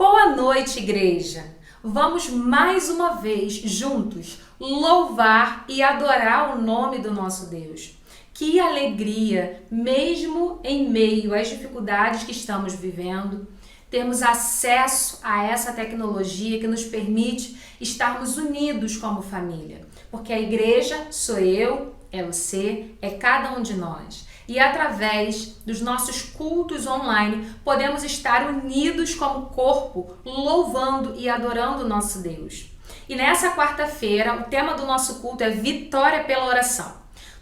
Boa noite, igreja! Vamos mais uma vez juntos louvar e adorar o nome do nosso Deus. Que alegria, mesmo em meio às dificuldades que estamos vivendo, termos acesso a essa tecnologia que nos permite estarmos unidos como família. Porque a igreja sou eu, é você, é cada um de nós. E através dos nossos cultos online, podemos estar unidos como corpo, louvando e adorando o nosso Deus. E nessa quarta-feira, o tema do nosso culto é Vitória pela Oração.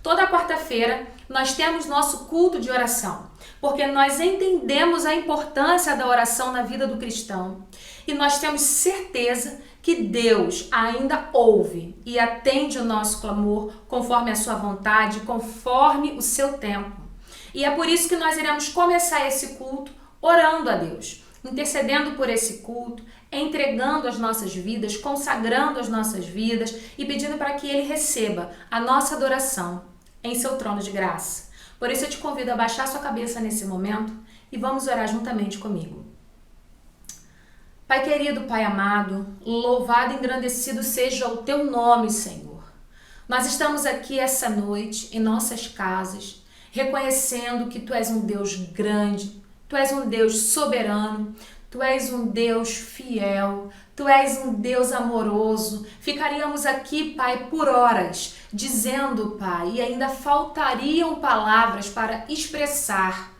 Toda quarta-feira, nós temos nosso culto de oração, porque nós entendemos a importância da oração na vida do cristão. E nós temos certeza que Deus ainda ouve e atende o nosso clamor conforme a sua vontade, conforme o seu tempo. E é por isso que nós iremos começar esse culto orando a Deus, intercedendo por esse culto, entregando as nossas vidas, consagrando as nossas vidas e pedindo para que Ele receba a nossa adoração em seu trono de graça. Por isso eu te convido a baixar sua cabeça nesse momento e vamos orar juntamente comigo. Pai querido, Pai amado, louvado e engrandecido seja o Teu nome, Senhor. Nós estamos aqui essa noite em nossas casas, reconhecendo que Tu és um Deus grande, Tu és um Deus soberano, Tu és um Deus fiel, Tu és um Deus amoroso. Ficaríamos aqui, Pai, por horas, dizendo, Pai, e ainda faltariam palavras para expressar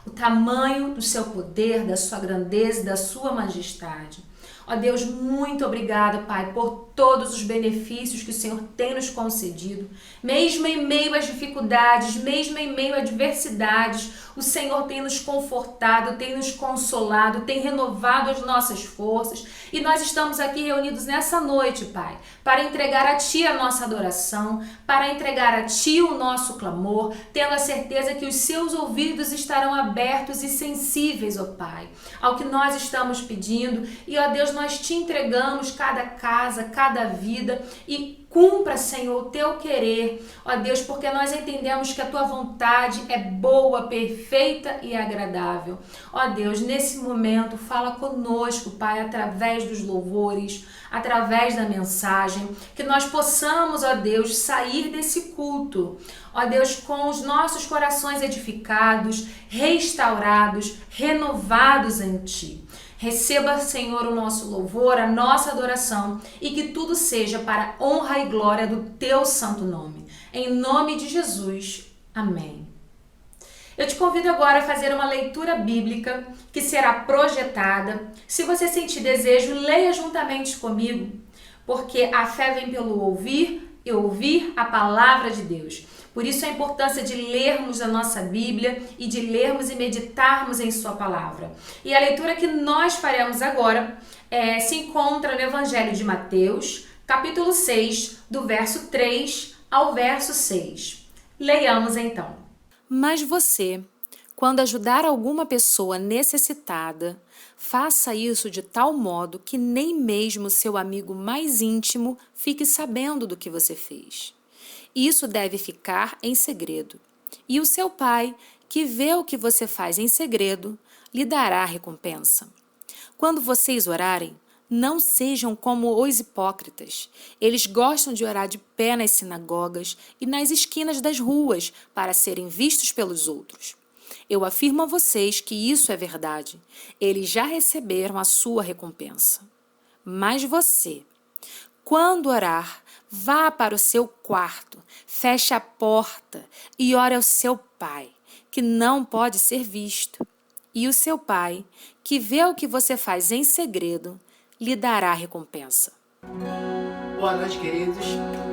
o tamanho do Seu poder, da Sua grandeza e da Sua majestade. Ó Deus, muito obrigada, Pai, por todos os benefícios que o Senhor tem nos concedido. Mesmo em meio às dificuldades, mesmo em meio às adversidades, o Senhor tem nos confortado, tem nos consolado, tem renovado as nossas forças. E nós estamos aqui reunidos nessa noite, Pai, para entregar a Ti a nossa adoração, para entregar a Ti o nosso clamor, tendo a certeza que os Seus ouvidos estarão abertos e sensíveis, ó Pai, ao que nós estamos pedindo. E, ó Deus, nós Te entregamos cada casa, cada vida e cumpra, Senhor, o Teu querer, ó Deus, porque nós entendemos que a Tua vontade é boa, perfeita e agradável. Ó Deus, nesse momento, fala conosco, Pai, através dos louvores, através da mensagem, que nós possamos, ó Deus, sair desse culto, ó Deus, com os nossos corações edificados, restaurados, renovados em Ti. Receba, Senhor, o nosso louvor, a nossa adoração e que tudo seja para a honra e glória do Teu santo nome. Em nome de Jesus. Amém. Eu te convido agora a fazer uma leitura bíblica que será projetada. Se você sentir desejo, leia juntamente comigo, porque a fé vem pelo ouvir e ouvir a palavra de Deus. Por isso a importância de lermos a nossa Bíblia e de lermos e meditarmos em Sua palavra. E a leitura que nós faremos agora se encontra no Evangelho de Mateus, capítulo 6, do verso 3 ao verso 6. Leiamos então. Mas você, quando ajudar alguma pessoa necessitada, faça isso de tal modo que nem mesmo seu amigo mais íntimo fique sabendo do que você fez. Isso deve ficar em segredo. E o seu pai, que vê o que você faz em segredo, lhe dará a recompensa. Quando vocês orarem, não sejam como os hipócritas. Eles gostam de orar de pé nas sinagogas e nas esquinas das ruas para serem vistos pelos outros. Eu afirmo a vocês que isso é verdade. Eles já receberam a sua recompensa. Mas você, quando orar, vá para o seu quarto, feche a porta e ore ao seu pai, que não pode ser visto. E o seu pai, que vê o que você faz em segredo, lhe dará a recompensa. Boa noite, queridos.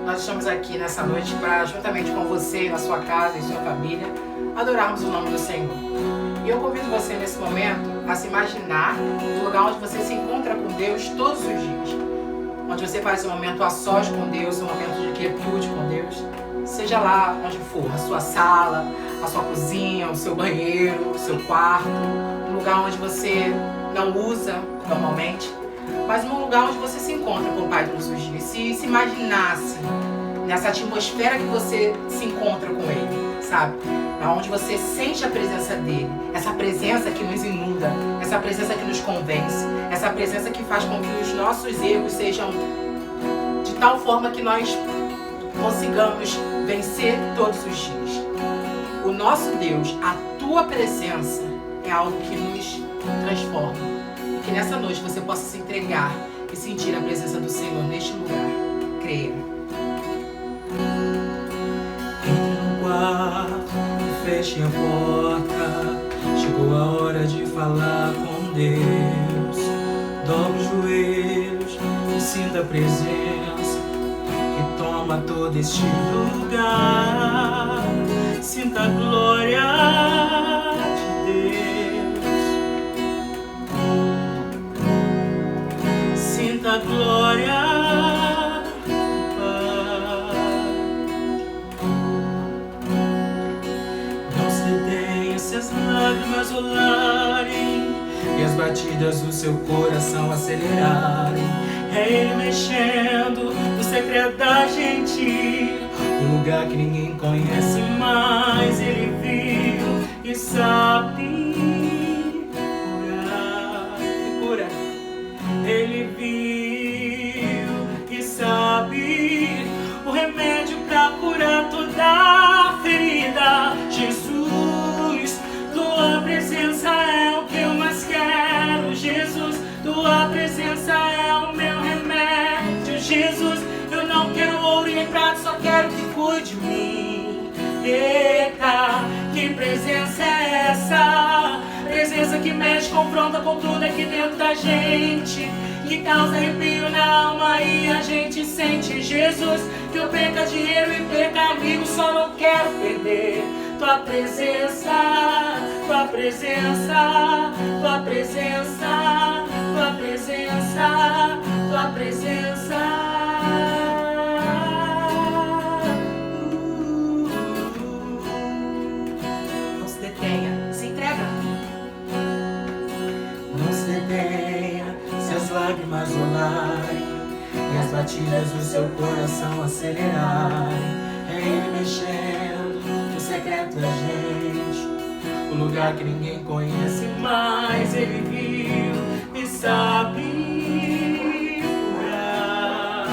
Nós estamos aqui nessa noite para, juntamente com você, na sua casa e sua família, adorarmos o nome do Senhor. E eu convido você nesse momento a se imaginar no lugar onde você se encontra com Deus todos os dias. Onde você faz um momento a sós com Deus, um momento de quietude com Deus. Seja lá onde for, a sua sala, a sua cozinha, o seu banheiro, o seu quarto, um lugar onde você não usa normalmente, mas um lugar onde você se encontra com o Pai todos os dias. Se imaginasse nessa atmosfera que você se encontra com Ele, sabe? Onde você sente a presença dele. Essa presença que nos inunda, essa presença que nos convence, essa presença que faz com que os nossos erros sejam de tal forma que nós consigamos vencer todos os dias. O nosso Deus, a tua presença é algo que nos transforma. E que nessa noite você possa se entregar e sentir a presença do Senhor neste lugar. Creia. Entre no quarto e feche a porta. Chegou a hora de falar com Deus. Dobre os joelhos e sinta a presença que toma todo este lugar. Sinta a glória de Deus. Sinta a glória do Pai. Não se detenha se as lágrimas rolarem e as batidas do seu coração acelerarem. É Ele mexendo no segredo da gente, um lugar que ninguém conhece, mas Ele viu e sabe curar. E cura. Ele viu e sabe o remédio pra curar toda ferida. Jesus, tua presença é o que eu mais quero. Jesus, tua presença é o meu remédio. Jesus, eu não quero ouro e nem prata, só quero que cuide de mim. Eita, que presença é essa? Presença que mexe, confronta com tudo aqui dentro da gente, que causa arrepio na alma e a gente sente. Jesus, que eu perca dinheiro e perca amigo, só não quero perder tua presença, tua presença, tua presença, tua presença, tua presença. Não se detenha, se entrega. Não se detenha se as lágrimas rolarem e as batidas do seu coração acelerarem. É Ele mexendo no secreto da gente, o lugar que ninguém conhece, mas Ele viu e sabe curar.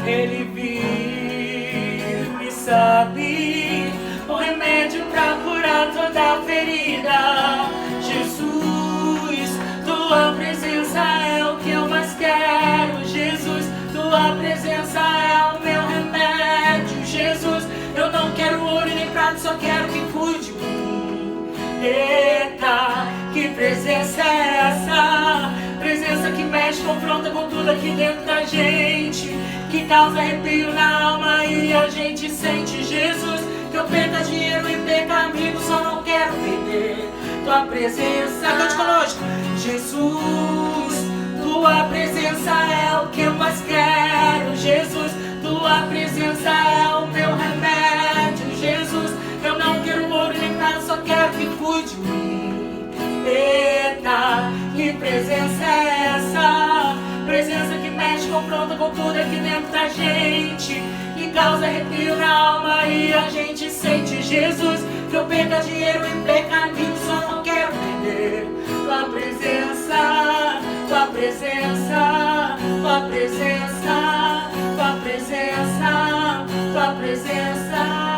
Ele viu e sabe o remédio pra curar toda ferida. Jesus, tua presença é o que eu mais quero. Jesus, tua presença é o meu remédio. Jesus, eu não quero ouro e nem prata, só quero que cuide de mim. Eita, que presença é essa? Presença que mexe, confronta com tudo aqui dentro da gente, que causa arrepio na alma e a gente sente. Jesus, que eu perca dinheiro e perca amigo, só não quero perder tua presença. Cante conosco. Jesus, tua presença é o que eu mais quero. Jesus, tua presença é o meu remédio. Jesus, eu não quero ouro nem prata, só quero que cuide de mim. Eita, que presença é essa? Presença que mexe, confronta com tudo aqui dentro da gente, que causa arrepio na alma e a gente sente. Jesus, que eu perca dinheiro e perca amigo, só não quero perder tua presença, tua presença, tua presença, tua presença, tua presença.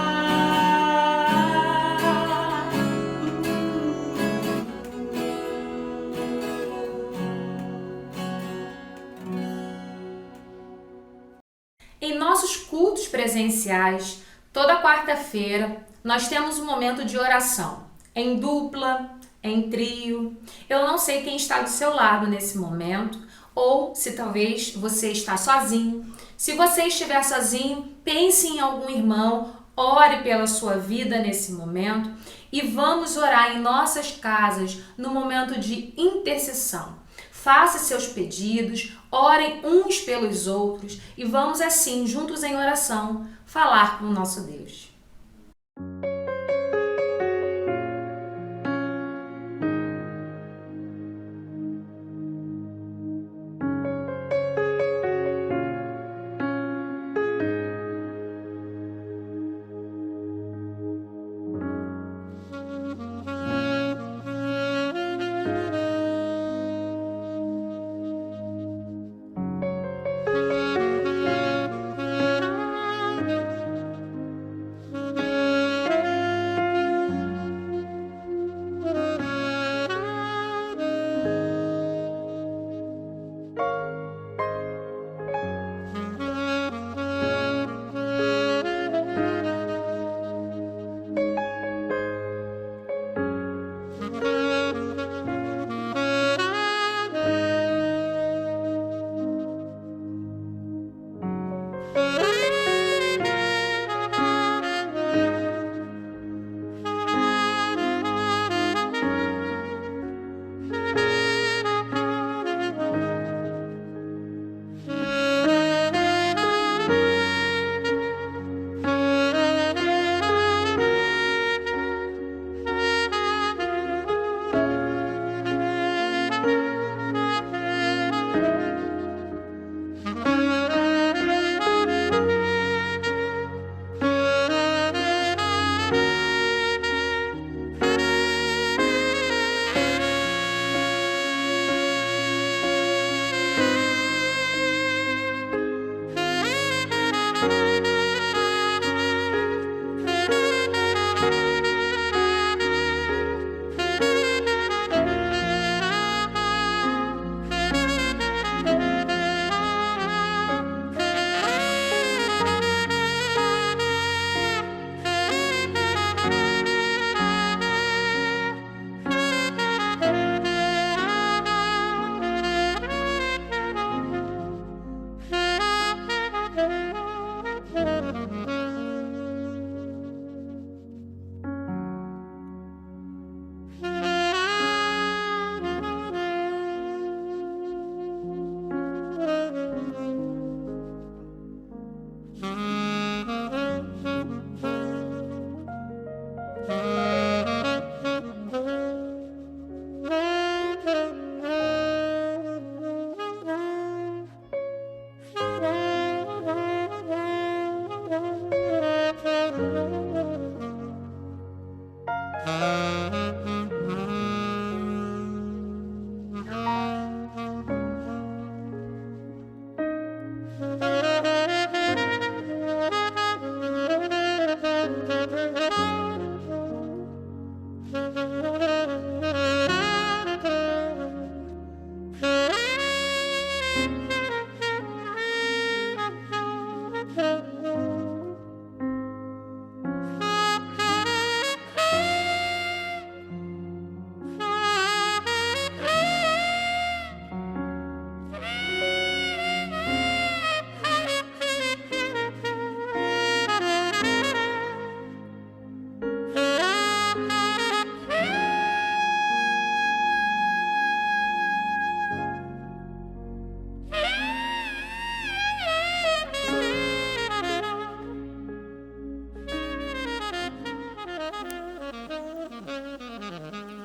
Em nossos cultos presenciais, toda quarta-feira, nós temos um momento de oração, em dupla, em trio. Eu não sei quem está do seu lado nesse momento, ou se talvez você está sozinho. Se você estiver sozinho, pense em algum irmão, ore pela sua vida nesse momento e vamos orar em nossas casas no momento de intercessão. Faça seus pedidos, orem uns pelos outros e vamos assim, juntos em oração, falar com o nosso Deus.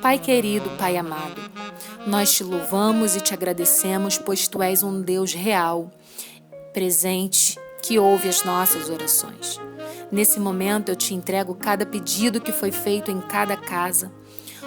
Pai querido, Pai amado, nós te louvamos e te agradecemos, pois tu és um Deus real, presente, que ouve as nossas orações. Nesse momento eu te entrego cada pedido que foi feito em cada casa.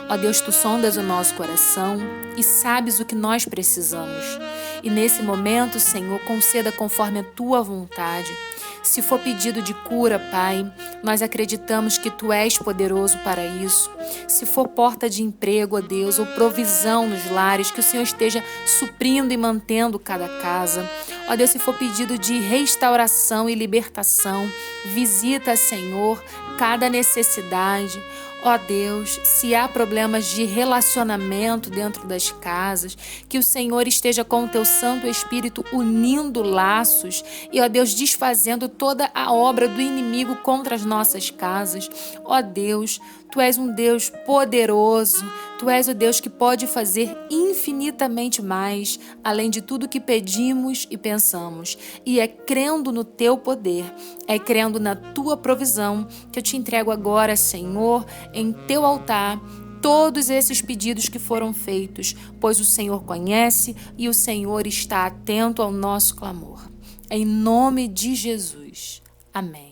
Ó Deus, tu sondas o nosso coração e sabes o que nós precisamos. E nesse momento, Senhor, conceda conforme a tua vontade. Se for pedido de cura, Pai, nós acreditamos que tu és poderoso para isso. Se for porta de emprego, ó Deus, ou provisão nos lares, que o Senhor esteja suprindo e mantendo cada casa. Ó Deus, se for pedido de restauração e libertação, visita, Senhor, cada necessidade. Ó Deus, se há problemas de relacionamento dentro das casas, que o Senhor esteja com o teu Santo Espírito unindo laços e, ó Deus, desfazendo toda a obra do inimigo contra as nossas casas. Ó Deus, tu és um Deus poderoso, tu és o Deus que pode fazer infinitamente mais, além de tudo que pedimos e pensamos. E é crendo no teu poder, é crendo na tua provisão que eu te entrego agora, Senhor, em teu altar, todos esses pedidos que foram feitos, pois o Senhor conhece e o Senhor está atento ao nosso clamor. Em nome de Jesus. Amém.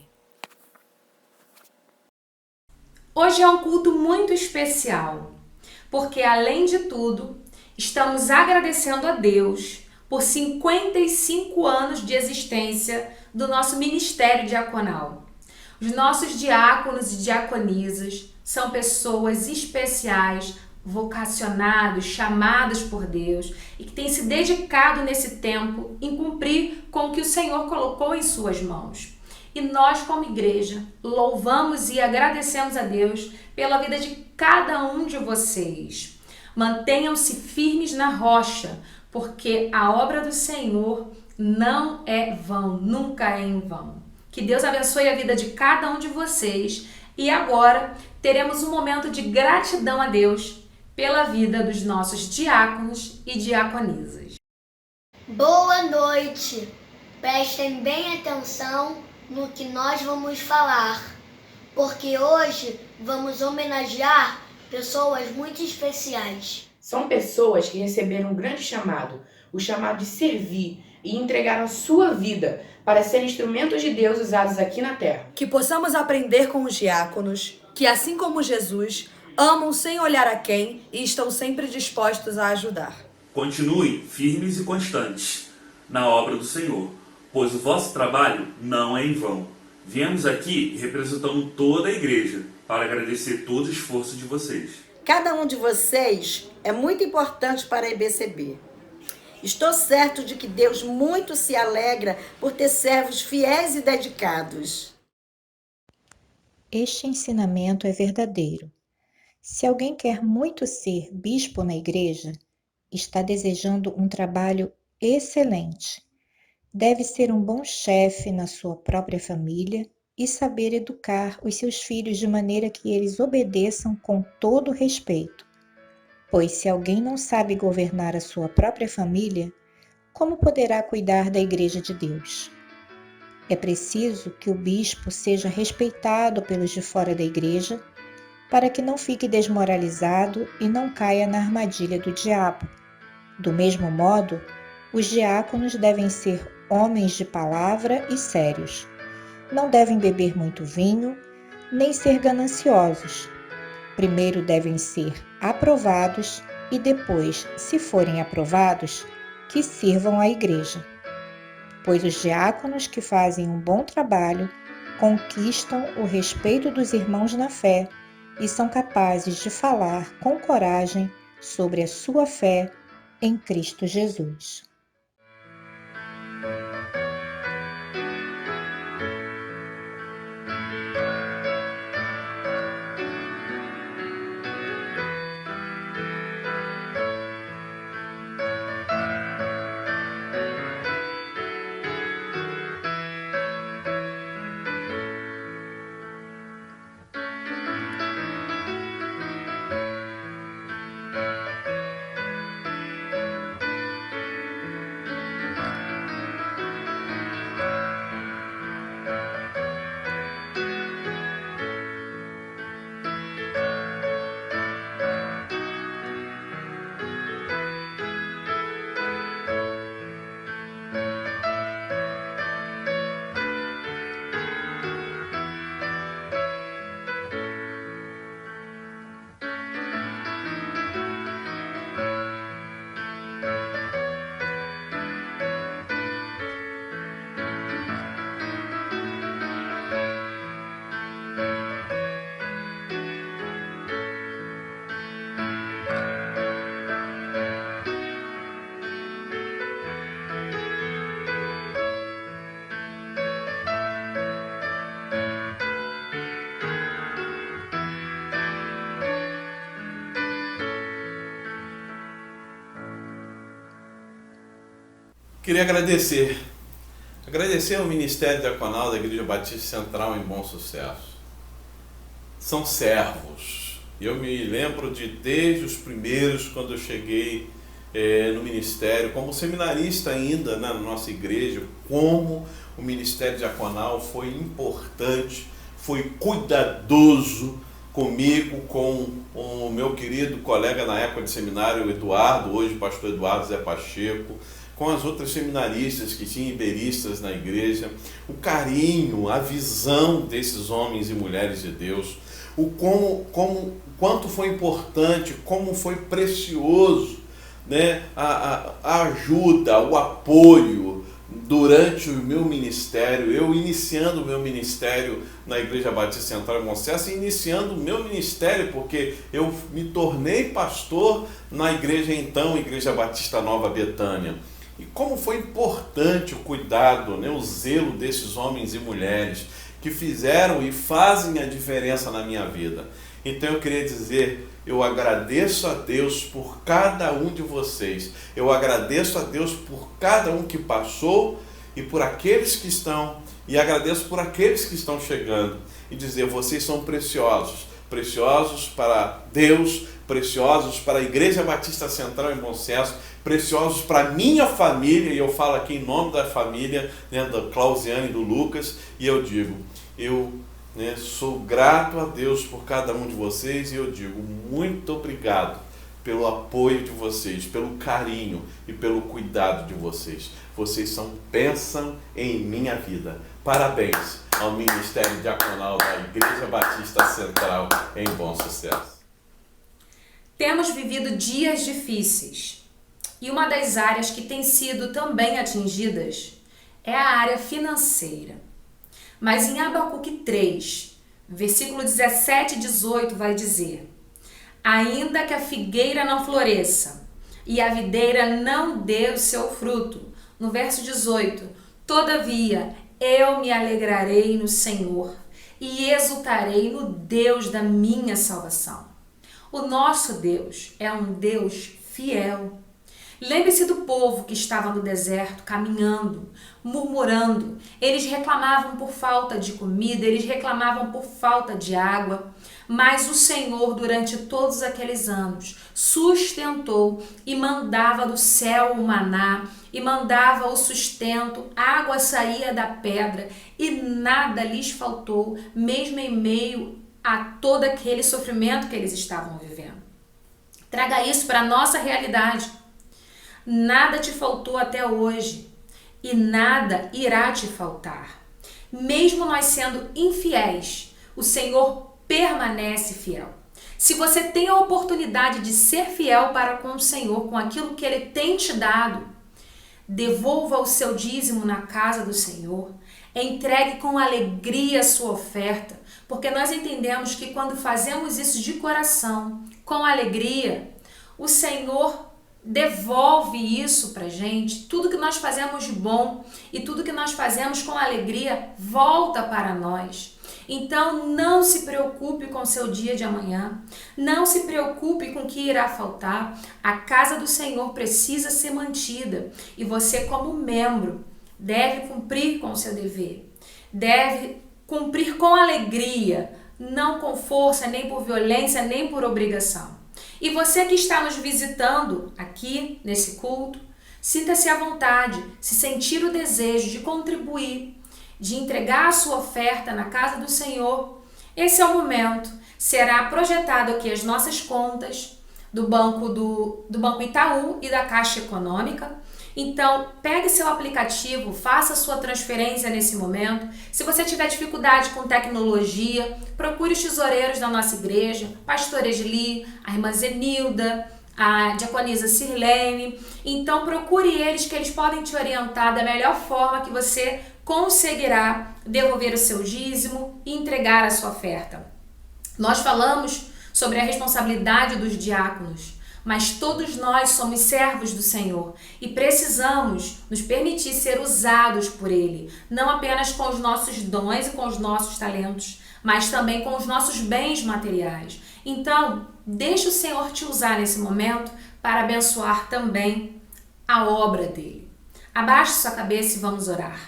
Hoje é um culto muito especial, porque além de tudo, estamos agradecendo a Deus por 55 anos de existência do nosso ministério diaconal. Os nossos diáconos e diaconisas são pessoas especiais, vocacionados, chamados por Deus e que têm se dedicado nesse tempo em cumprir com o que o Senhor colocou em suas mãos. E nós, como igreja, louvamos e agradecemos a Deus pela vida de cada um de vocês. Mantenham-se firmes na rocha, porque a obra do Senhor não é vão, nunca é em vão. Que Deus abençoe a vida de cada um de vocês. E agora teremos um momento de gratidão a Deus pela vida dos nossos diáconos e diaconisas. Boa noite! Prestem bem atenção no que nós vamos falar, porque hoje vamos homenagear pessoas muito especiais. São pessoas que receberam um grande chamado, o chamado de servir e entregaram sua vida para ser instrumentos de Deus usados aqui na terra. Que possamos aprender com os diáconos, que assim como Jesus, amam sem olhar a quem e estão sempre dispostos a ajudar. Continuem firmes e constantes na obra do Senhor, pois o vosso trabalho não é em vão. Viemos aqui representando toda a igreja para agradecer todo o esforço de vocês. Cada um de vocês é muito importante para a IBCB. Estou certo de que Deus muito se alegra por ter servos fiéis e dedicados. Este ensinamento é verdadeiro. Se alguém quer muito ser bispo na igreja, está desejando um trabalho excelente. Deve ser um bom chefe na sua própria família e saber educar os seus filhos de maneira que eles obedeçam com todo respeito. Pois se alguém não sabe governar a sua própria família, como poderá cuidar da igreja de Deus? É preciso que o bispo seja respeitado pelos de fora da igreja, para que não fique desmoralizado e não caia na armadilha do diabo. Do mesmo modo, os diáconos devem ser homens de palavra e sérios. Não devem beber muito vinho, nem ser gananciosos. Primeiro devem ser aprovados e depois, se forem aprovados, que sirvam à igreja. Pois os diáconos que fazem um bom trabalho conquistam o respeito dos irmãos na fé e são capazes de falar com coragem sobre a sua fé em Cristo Jesus. Queria agradecer ao Ministério Diaconal da Igreja Batista Central em Bom Sucesso. São servos. Eu me lembro de desde os primeiros, quando eu cheguei no ministério, como seminarista ainda na nossa igreja, como o Ministério Diaconal foi importante, foi cuidadoso comigo, com o meu querido colega na época de seminário, o Eduardo, hoje pastor Eduardo Zé Pacheco, com as outras seminaristas que tinham iberistas na igreja, o carinho, a visão desses homens e mulheres de Deus, quanto foi importante, como foi precioso, né, a ajuda, o apoio durante o meu ministério, eu iniciando o meu ministério na Igreja Batista Central em Bom Sucesso, iniciando o meu ministério, porque eu me tornei pastor na igreja então, Igreja Batista Nova Betânia. E como foi importante o cuidado, né, o zelo desses homens e mulheres que fizeram e fazem a diferença na minha vida. Então eu queria dizer, eu agradeço a Deus por cada um de vocês. Eu agradeço a Deus por cada um que passou e por aqueles que estão, e agradeço por aqueles que estão chegando. E dizer, vocês são preciosos, preciosos para Deus, preciosos para a Igreja Batista Central em Bom Sucesso, preciosos para a minha família, e eu falo aqui em nome da família, né, da Clausiane e do Lucas, e eu digo, sou grato a Deus por cada um de vocês, e eu digo muito obrigado pelo apoio de vocês, pelo carinho e pelo cuidado de vocês. Vocês são bênção em minha vida. Parabéns ao Ministério Diaconal da Igreja Batista Central em Bom Sucesso. Temos vivido dias difíceis e uma das áreas que tem sido também atingidas é a área financeira. Mas em Abacuque 3, versículo 17 e 18 vai dizer: ainda que a figueira não floresça e a videira não dê o seu fruto. No verso 18, todavia eu me alegrarei no Senhor e exultarei no Deus da minha salvação. O nosso Deus é um Deus fiel. Lembre-se do povo que estava no deserto, caminhando, murmurando. Eles reclamavam por falta de comida, eles reclamavam por falta de água. Mas o Senhor, durante todos aqueles anos, sustentou e mandava do céu o maná, e mandava o sustento, água saía da pedra, e nada lhes faltou, mesmo em meio a todo aquele sofrimento que eles estavam vivendo. Traga isso para a nossa realidade. Nada te faltou até hoje e nada irá te faltar. Mesmo nós sendo infiéis, o Senhor permanece fiel. Se você tem a oportunidade de ser fiel para com o Senhor, com aquilo que Ele tem te dado, devolva o seu dízimo na casa do Senhor, entregue com alegria a sua oferta, porque nós entendemos que quando fazemos isso de coração, com alegria, o Senhor devolve isso pra gente. Tudo que nós fazemos de bom e tudo que nós fazemos com alegria volta para nós. Então não se preocupe com o seu dia de amanhã, não se preocupe com o que irá faltar. A casa do Senhor precisa ser mantida e você, como membro, deve cumprir com o seu dever, deve cumprir com alegria, não com força, nem por violência, nem por obrigação. E você que está nos visitando aqui nesse culto, sinta-se à vontade, se sentir o desejo de contribuir, de entregar a sua oferta na casa do Senhor. Esse é o momento. Será projetado aqui as nossas contas do Banco Itaú e da Caixa Econômica. Então, pegue seu aplicativo, faça sua transferência nesse momento. Se você tiver dificuldade com tecnologia, procure os tesoureiros da nossa igreja, Pastor Esli, a irmã Zenilda, a diaconisa Sirlene. Então, procure eles, que eles podem te orientar da melhor forma que você conseguirá devolver o seu dízimo e entregar a sua oferta. Nós falamos sobre a responsabilidade dos diáconos, mas todos nós somos servos do Senhor e precisamos nos permitir ser usados por Ele, não apenas com os nossos dons e com os nossos talentos, mas também com os nossos bens materiais. Então, deixe o Senhor te usar nesse momento para abençoar também a obra dele. Abaixe sua cabeça e vamos orar.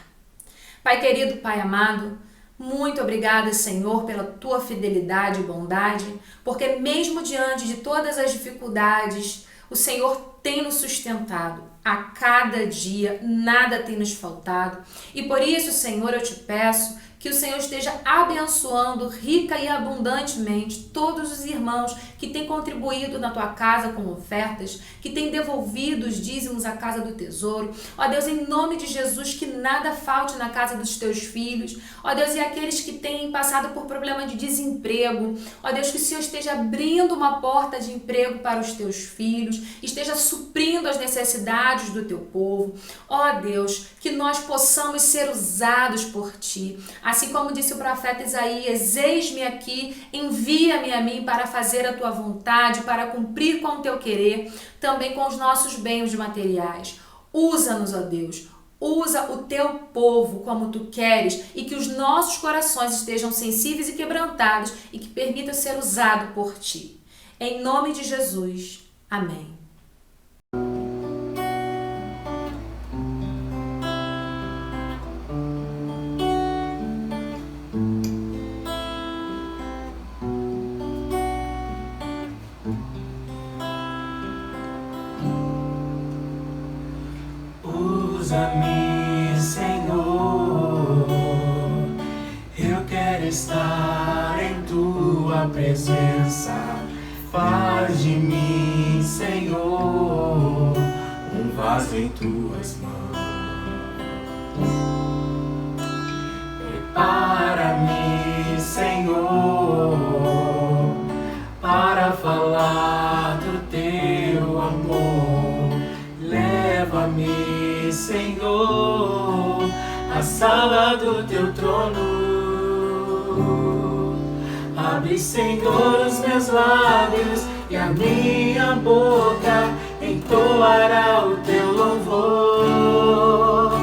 Pai querido, Pai amado, muito obrigada, Senhor, pela tua fidelidade e bondade, porque mesmo diante de todas as dificuldades, o Senhor tem nos sustentado. A cada dia, nada tem nos faltado. E por isso, Senhor, eu te peço que o Senhor esteja abençoando rica e abundantemente todos os irmãos que têm contribuído na tua casa com ofertas, que têm devolvido os dízimos à casa do tesouro. Ó Deus, em nome de Jesus, que nada falte na casa dos teus filhos. Ó Deus, e aqueles que têm passado por problema de desemprego. Ó Deus, que o Senhor esteja abrindo uma porta de emprego para os teus filhos, esteja suprindo as necessidades do teu povo. Ó Deus, que nós possamos ser usados por ti. Assim como disse o profeta Isaías, eis-me aqui, envia-me a mim para fazer a tua vontade, para cumprir com o teu querer, também com os nossos bens materiais. Usa-nos, ó Deus, usa o teu povo como tu queres e que os nossos corações estejam sensíveis e quebrantados e que permita ser usado por ti. Em nome de Jesus. Amém. Usa-me, Senhor, eu quero estar em tua presença. Faz de mim, Senhor, um vaso em tuas mãos. Prepara-me, Senhor, para falar do teu amor. Leva-me, Senhor, à sala do teu trono. Abre, Senhor, os meus lábios e a minha boca entoará o teu louvor.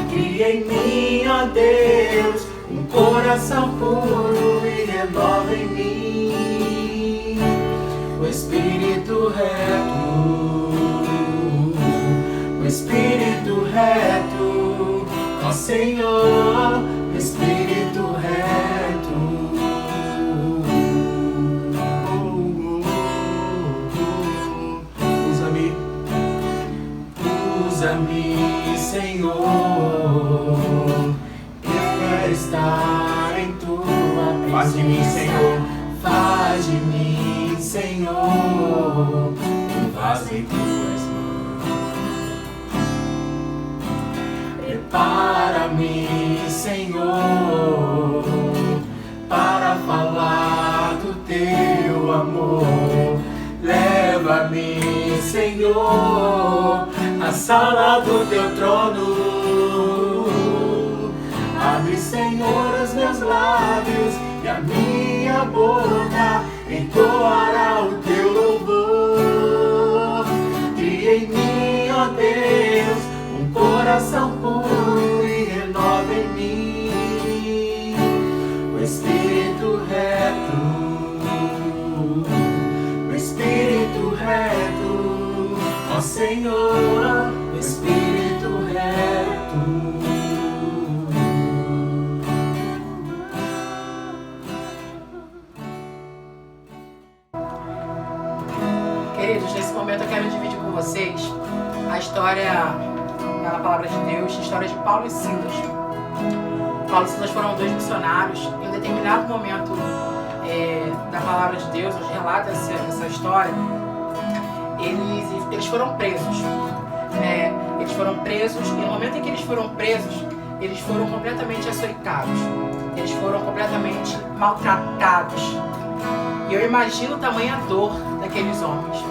Cria em mim, ó Deus, um coração puro e renova em mim o espírito reto. O espírito reto, ó Senhor, o espírito reto. Usa-me, usa-me, Senhor, eu quero estar em tua presença. Faz de mim, Senhor, faz de mim, Senhor, um vaso em tuas mãos. Prepara-me, Senhor, para falar do teu amor. Leva-me, Senhor, à sala do teu trono. Abre, Senhor, os meus lábios e a minha boca entoará o teu louvor. Cria em mim, ó Deus, um coração puro e renova em mim o espírito reto. O espírito reto, ó Senhor, o espírito reto. Queridos, nesse momento eu quero dividir com vocês a história na palavra de Deus, a história de Paulo e Silas. Paulo e Silas foram dois missionários. Em um determinado momento da palavra de Deus, nos relata essa história, eles foram presos. Eles foram presos e no momento em que eles foram presos, eles foram completamente açoitados. Eles foram completamente maltratados. E eu imagino tamanha dor daqueles homens.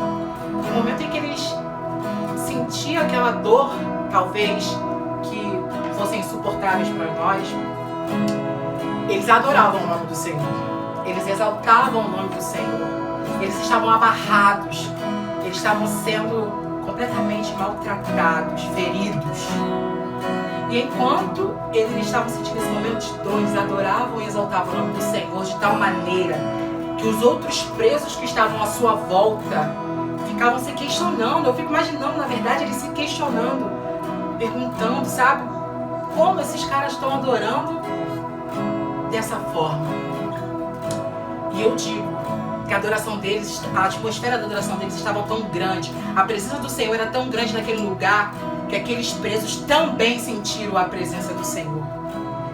No momento em que eles sentiam aquela dor, talvez, que fossem insuportáveis para nós, eles adoravam o nome do Senhor. Eles exaltavam o nome do Senhor. Eles estavam amarrados. Eles estavam sendo completamente maltratados, feridos. E enquanto eles estavam sentindo esse momento de dor, eles adoravam e exaltavam o nome do Senhor de tal maneira que os outros presos que estavam à sua volta ficavam se questionando. Eu fico imaginando, na verdade, eles se questionando. perguntando, sabe, como esses caras estão adorando dessa forma. E eu digo que a adoração deles, a atmosfera da adoração deles estava tão grande, a presença do Senhor era tão grande naquele lugar, que aqueles presos também sentiram a presença do Senhor.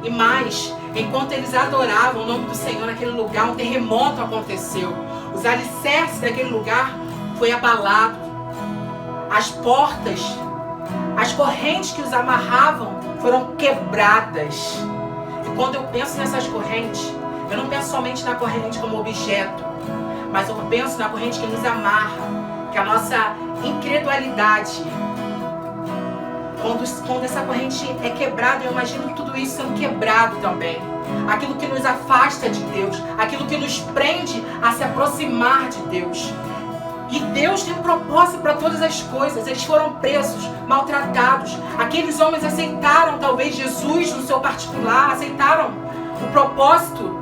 E mais, enquanto eles adoravam o nome do Senhor naquele lugar, um terremoto aconteceu. Os alicerces daquele lugar foi abalado. As portas, as correntes que os amarravam foram quebradas. E quando eu penso nessas correntes, eu não penso somente na corrente como objeto, mas eu penso na corrente que nos amarra, que a nossa incredulidade. Quando essa corrente é quebrada, eu imagino tudo isso sendo quebrado também. Aquilo que nos afasta de Deus, aquilo que nos prende a se aproximar de Deus. E Deus tem um propósito para todas as coisas. Eles foram presos, maltratados. Aqueles homens aceitaram talvez Jesus no seu particular, aceitaram o propósito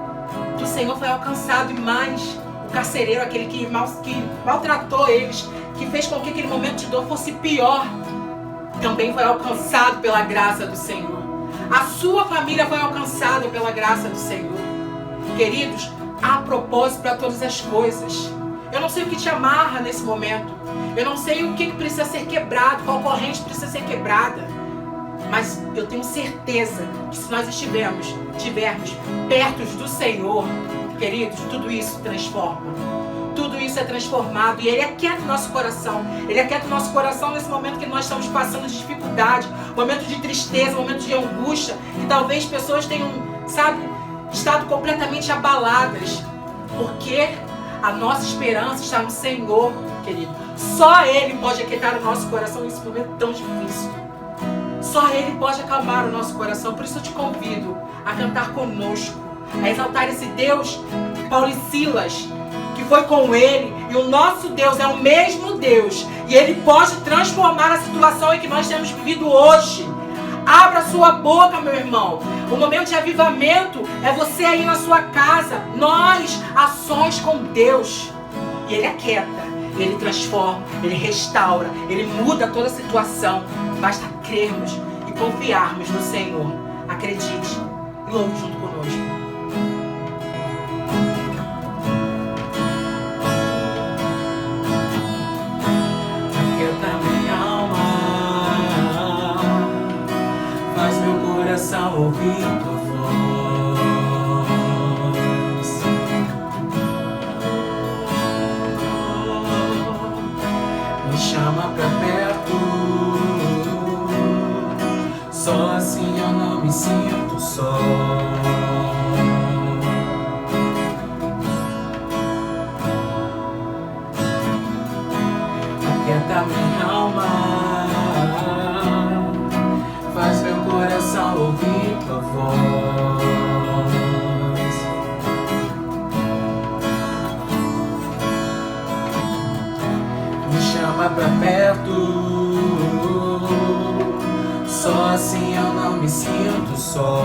do Senhor, foi alcançado. E mais, o carcereiro, aquele que maltratou eles, que fez com que aquele momento de dor fosse pior, também foi alcançado pela graça do Senhor. A sua família foi alcançada pela graça do Senhor. Queridos, há propósito para todas as coisas. Eu não sei o que te amarra nesse momento. Eu não sei o que precisa ser quebrado, qual corrente precisa ser quebrada. Mas eu tenho certeza que se nós estivermos perto do Senhor, queridos, tudo isso transforma. Tudo isso é transformado e Ele aquieta o nosso coração. Ele aquieta o nosso coração nesse momento que nós estamos passando de dificuldade, momento de tristeza, momento de angústia, que talvez pessoas tenham, estado completamente abaladas. Porque a nossa esperança está no Senhor, querido. Só Ele pode aquietar o nosso coração nesse momento tão difícil. Só Ele pode acalmar o nosso coração. Por isso eu te convido a cantar conosco, a exaltar esse Deus, Paulo e Silas, que foi com ele, e o nosso Deus é o mesmo Deus, e Ele pode transformar a situação em que nós temos vivido hoje. Abra sua boca, meu irmão. O momento de avivamento é você aí na sua casa, nós, ações com Deus. E Ele aquieta, Ele transforma, Ele restaura, Ele muda toda a situação. Basta crermos e confiarmos no Senhor. Acredite e louve junto conosco. Ouvir tua voz, me chama pra perto, só assim eu não me sinto só. Aquieta minha alma, faz meu coração ouvir tua voz. Me chama pra perto, só assim eu não me sinto só.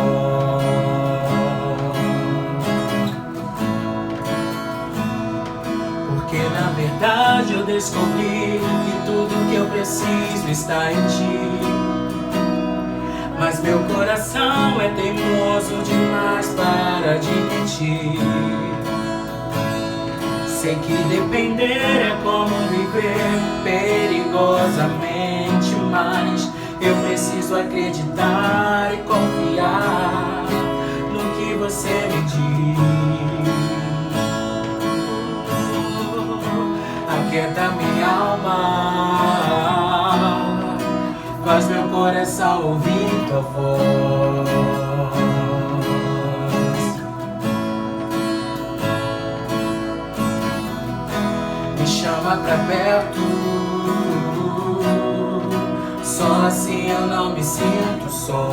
Porque na verdade eu descobri que tudo que eu preciso está em ti. Mas meu coração é teimoso demais para admitir. Sei que depender é como viver perigosamente, mas eu preciso acreditar e confiar no que você me diz. Aquieta minha alma, faz meu coração ouvir tua voz. Me chama pra perto, só assim eu não me sinto só.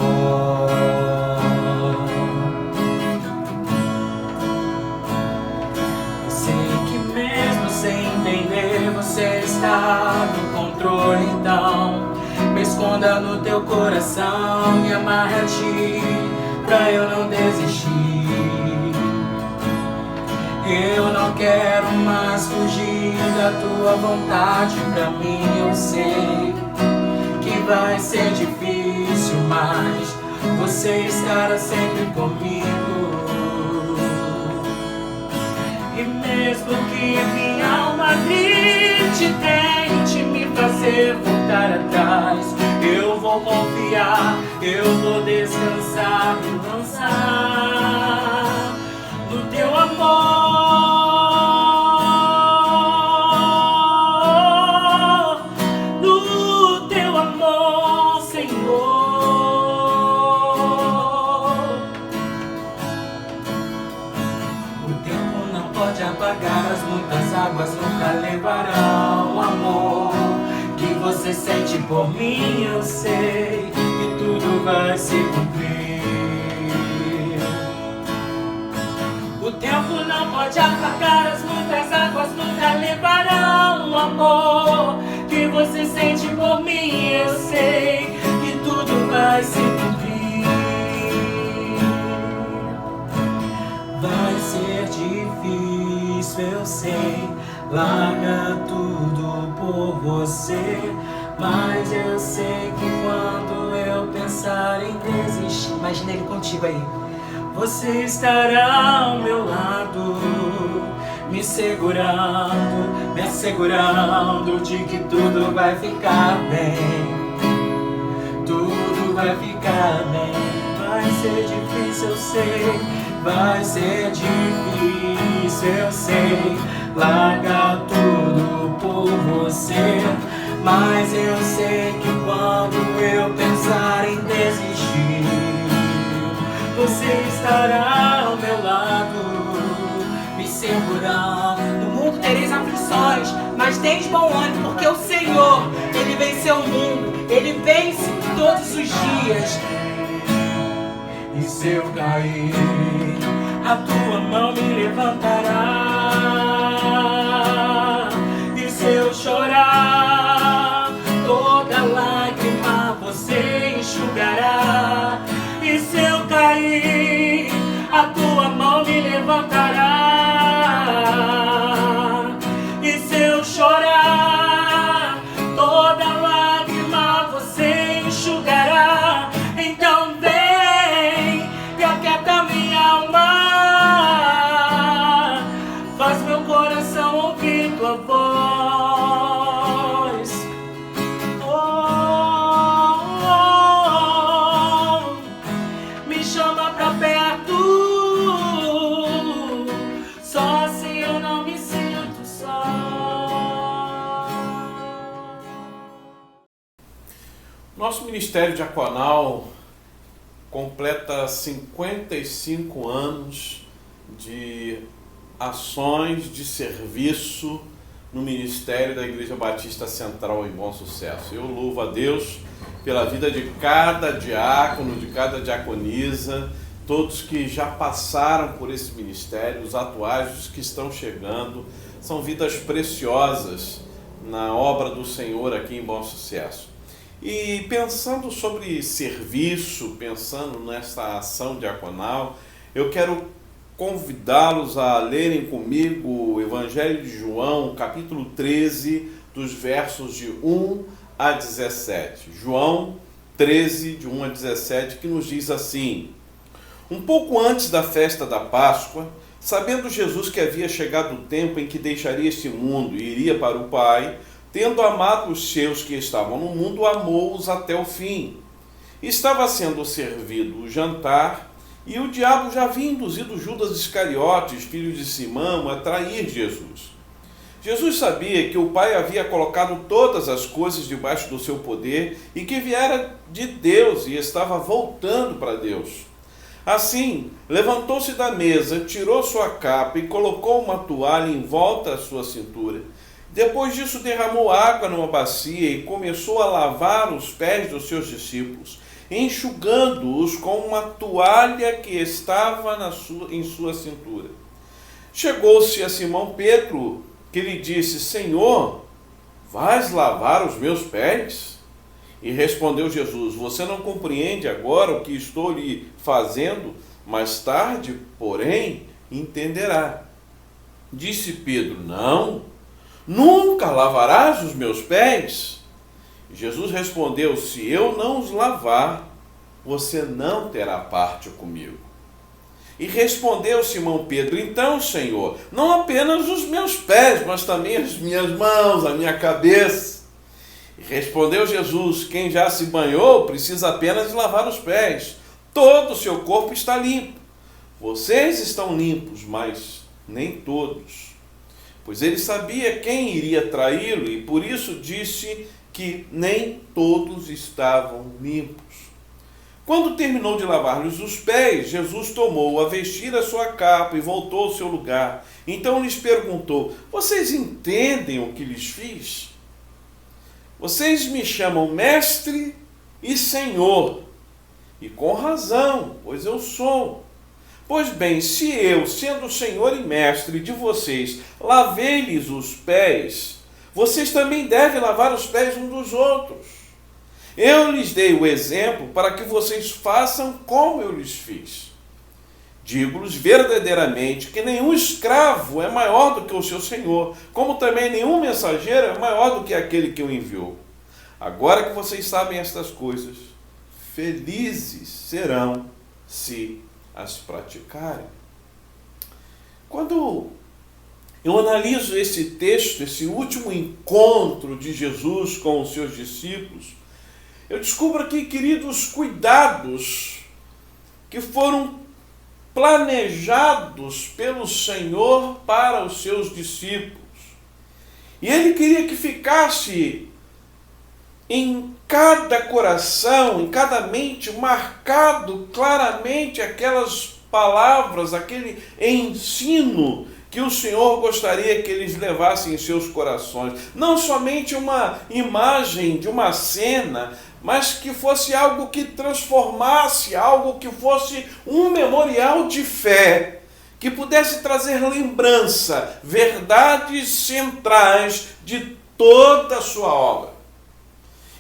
Eu sei que mesmo sem entender você está no controle, então me esconda no teu coração, me amarre a ti, pra eu não desistir. Eu não quero mais fugir da tua vontade, pra mim eu sei que vai ser difícil, mas você estará sempre comigo. E mesmo que minha alma grite, tente me fazer voltar atrás, eu vou confiar, eu vou descansar e lançar no teu amor, no teu amor, Senhor. O tempo não pode apagar as muitas águas, nunca levarão o amor que você sente por mim. Eu sei que tudo vai se cumprir. O tempo não pode apagar as muitas águas, nunca levarão o amor que você sente por mim. Eu sei que tudo vai se cumprir. Vai ser difícil, eu sei, larga tudo por você, mas eu sei que quando eu pensar em desistir, imagina ele contigo aí, você estará ao meu lado, me segurando, me assegurando de que tudo vai ficar bem, tudo vai ficar bem. Vai ser difícil, eu sei, vai ser difícil, eu sei, larga tudo por você, mas eu sei que quando eu pensar em desistir, você estará ao meu lado, me segurando. No mundo tereis aflições, mas tens bom ânimo, porque o Senhor, Ele venceu o mundo, Ele vence todos os dias. E se eu cair, a tua mão me levantará. E se eu chorar, toda lágrima você enxugará. E se eu cair, a tua mão me levantará. E se eu chorar, toda lágrima você enxugará. Então vem e aquieta minha alma, faz meu coração ouvir tua voz. Me chama pra perto, só assim eu não me sinto só. Nosso Ministério Diaconal completa 55 anos de ações de serviço no Ministério da Igreja Batista Central em Bom Sucesso. Eu louvo a Deus pela vida de cada diácono, de cada diaconisa, todos que já passaram por esse ministério, os atuais, os que estão chegando. São vidas preciosas na obra do Senhor aqui em Bom Sucesso. E pensando sobre serviço, pensando nessa ação diaconal, eu quero convidá-los a lerem comigo o Evangelho de João, capítulo 13, dos versos de 1 a 17. João 13, de 1 a 17, que nos diz assim: Um pouco antes da festa da Páscoa, sabendo Jesus que havia chegado o tempo em que deixaria este mundo e iria para o Pai, tendo amado os seus que estavam no mundo, amou-os até o fim. Estava sendo servido o jantar, e o diabo já havia induzido Judas Iscariotes, filho de Simão, a trair Jesus. Jesus sabia que o Pai havia colocado todas as coisas debaixo do seu poder e que viera de Deus e estava voltando para Deus. Assim, levantou-se da mesa, tirou sua capa e colocou uma toalha em volta à sua cintura. Depois disso, derramou água numa bacia e começou a lavar os pés dos seus discípulos, enxugando-os com uma toalha que estava em sua cintura. Chegou-se a Simão Pedro, que lhe disse: Senhor, vais lavar os meus pés? E respondeu Jesus: Você não compreende agora o que estou lhe fazendo? Mais tarde, porém, entenderá. Disse Pedro: Não, nunca lavarás os meus pés? Jesus respondeu: se eu não os lavar, você não terá parte comigo. E respondeu Simão Pedro: então, Senhor, não apenas os meus pés, mas também as minhas mãos, a minha cabeça. E respondeu Jesus: quem já se banhou precisa apenas lavar os pés. Todo o seu corpo está limpo. Vocês estão limpos, mas nem todos. Pois ele sabia quem iria traí-lo e por isso disse que nem todos estavam limpos. Quando terminou de lavar-lhes os pés, Jesus tomou a vestir a sua capa e voltou ao seu lugar. Então lhes perguntou: vocês entendem o que lhes fiz? Vocês me chamam mestre e senhor, e com razão, pois eu sou. Pois bem, se eu, sendo senhor e mestre de vocês, lavei-lhes os pés, vocês também devem lavar os pés uns dos outros. Eu lhes dei o exemplo para que vocês façam como eu lhes fiz. Digo-lhes verdadeiramente que nenhum escravo é maior do que o seu senhor, como também nenhum mensageiro é maior do que aquele que o enviou. Agora que vocês sabem estas coisas, felizes serão se as praticarem. Quando eu analiso esse texto, esse último encontro de Jesus com os seus discípulos, eu descubro aqui, queridos, cuidados que foram planejados pelo Senhor para os seus discípulos. E ele queria que ficasse em cada coração, em cada mente, marcado claramente aquelas palavras, aquele ensino que o Senhor gostaria que eles levassem em seus corações. Não somente uma imagem de uma cena, mas que fosse algo que transformasse, algo que fosse um memorial de fé, que pudesse trazer lembrança, verdades centrais de toda a sua obra.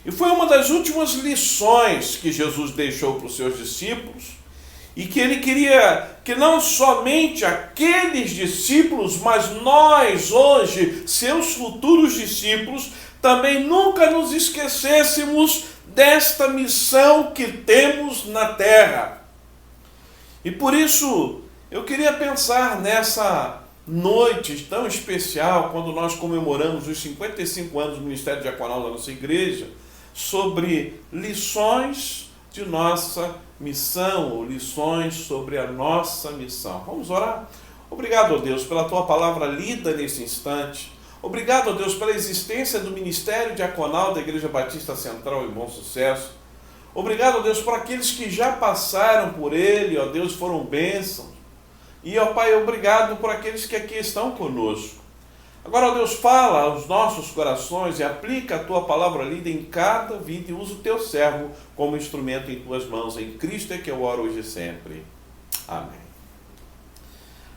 E foi uma das últimas lições que Jesus deixou para os seus discípulos, e que ele queria que não somente aqueles discípulos, mas nós hoje, seus futuros discípulos, também nunca nos esquecêssemos desta missão que temos na terra. E por isso eu queria pensar nessa noite tão especial, quando nós comemoramos os 55 anos do Ministério Diaconal da nossa igreja, sobre lições de nossa missão, ou lições sobre a nossa missão. Vamos orar? Obrigado, ó Deus, pela Tua palavra lida nesse instante. Obrigado, ó Deus, pela existência do Ministério Diaconal da Igreja Batista Central e Bom Sucesso. Obrigado, ó Deus, por aqueles que já passaram por ele, ó Deus, foram bênçãos. E, ó Pai, obrigado por aqueles que aqui estão conosco. Agora, ó Deus, fala aos nossos corações e aplica a Tua palavra lida em cada vida e usa o Teu servo como instrumento em Tuas mãos. Em Cristo é que eu oro hoje e sempre. Amém.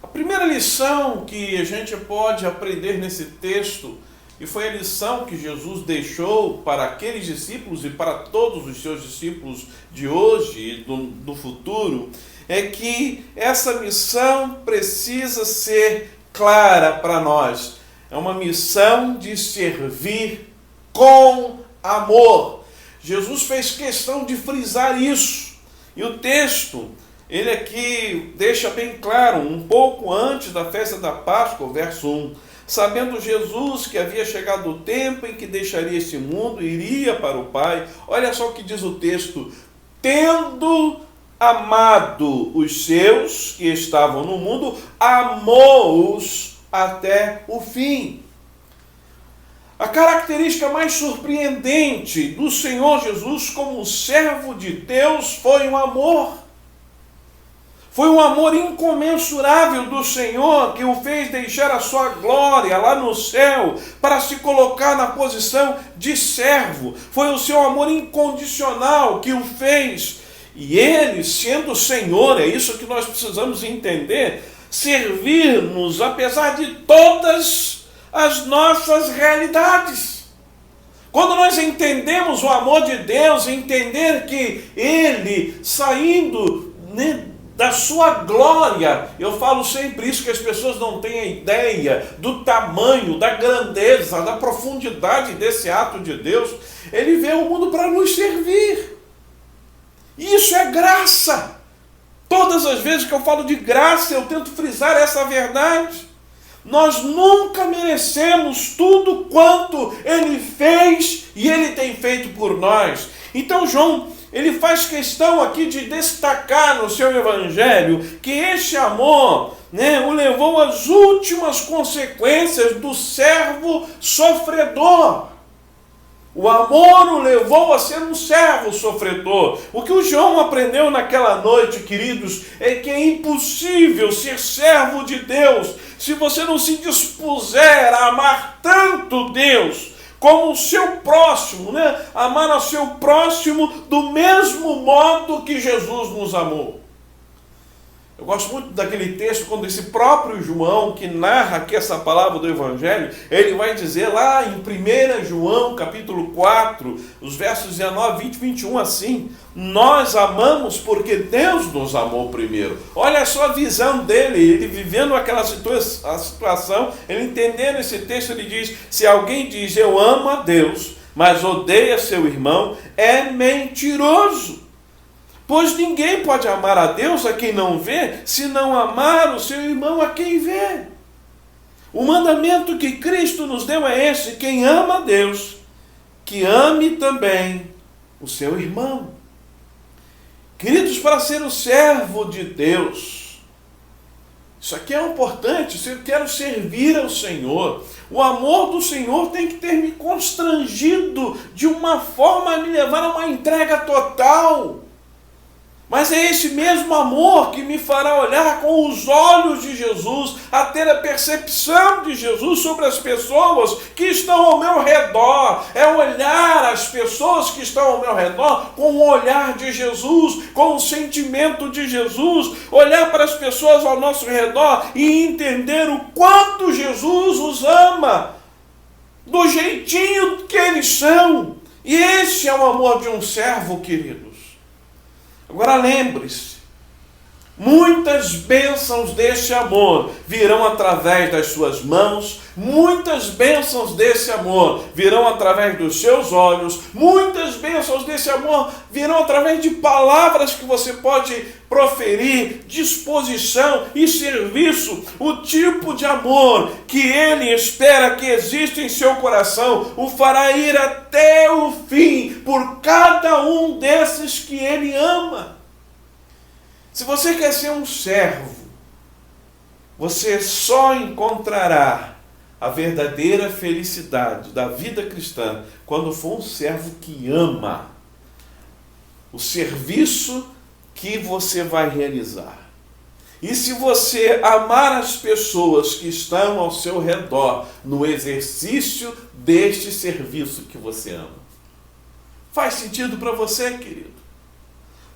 A primeira lição que a gente pode aprender nesse texto, e foi a lição que Jesus deixou para aqueles discípulos e para todos os seus discípulos de hoje e do futuro, é que essa missão precisa ser clara para nós. É uma missão de servir com amor. Jesus fez questão de frisar isso. E o texto, ele aqui deixa bem claro, um pouco antes da festa da Páscoa, verso 1. Sabendo Jesus que havia chegado o tempo em que deixaria esse mundo e iria para o Pai. Olha só o que diz o texto. Tendo amado os seus que estavam no mundo, amou-os até o fim. A característica mais surpreendente do Senhor Jesus como servo de Deus foi o amor. Foi um amor incomensurável do Senhor que o fez deixar a sua glória lá no céu para se colocar na posição de servo. Foi o seu amor incondicional que o fez. E ele, sendo Senhor, é isso que nós precisamos entender, servir-nos apesar de todas as nossas realidades. Quando nós entendemos o amor de Deus, entender que ele, saindo da sua glória. Eu falo sempre isso, que as pessoas não têm a ideia do tamanho, da grandeza, da profundidade desse ato de Deus. Ele veio ao mundo para nos servir. Isso é graça. Todas as vezes que eu falo de graça, eu tento frisar essa verdade. Nós nunca merecemos tudo quanto Ele fez e Ele tem feito por nós. Então João, ele faz questão aqui de destacar no seu evangelho que este amor, o levou às últimas consequências do servo sofredor. O amor o levou a ser um servo sofredor. O que o João aprendeu naquela noite, queridos, é que é impossível ser servo de Deus se você não se dispuser a amar tanto Deus como o seu próximo, amar ao seu próximo do mesmo modo que Jesus nos amou. Eu gosto muito daquele texto, quando esse próprio João, que narra aqui essa palavra do Evangelho, ele vai dizer lá em 1 João, capítulo 4, os versos 19, 20 e 21, assim: nós amamos porque Deus nos amou primeiro. Olha só a visão dele, ele vivendo aquela situação, ele entendendo esse texto, ele diz: se alguém diz eu amo a Deus, mas odeia seu irmão, é mentiroso. Pois ninguém pode amar a Deus a quem não vê, se não amar o seu irmão a quem vê. O mandamento que Cristo nos deu é esse: quem ama a Deus, que ame também o seu irmão. Queridos, para ser o servo de Deus, isso aqui é importante. Se eu quero servir ao Senhor, o amor do Senhor tem que ter me constrangido de uma forma a me levar a uma entrega total. Mas é esse mesmo amor que me fará olhar com os olhos de Jesus, a ter a percepção de Jesus sobre as pessoas que estão ao meu redor. É olhar as pessoas que estão ao meu redor com o olhar de Jesus, com o sentimento de Jesus. Olhar para as pessoas ao nosso redor e entender o quanto Jesus os ama, do jeitinho que eles são. E esse é o amor de um servo, queridos. Agora lembre-se, muitas bênçãos desse amor virão através das suas mãos, muitas bênçãos desse amor virão através dos seus olhos, muitas bênçãos desse amor virão através de palavras que você pode proferir, disposição e serviço. O tipo de amor que Ele espera que exista em seu coração o fará ir até o fim por cada um desses que Ele ama. Se você quer ser um servo, você só encontrará a verdadeira felicidade da vida cristã quando for um servo que ama o serviço que você vai realizar. E se você amar as pessoas que estão ao seu redor no exercício deste serviço que você ama. Faz sentido para você, querido?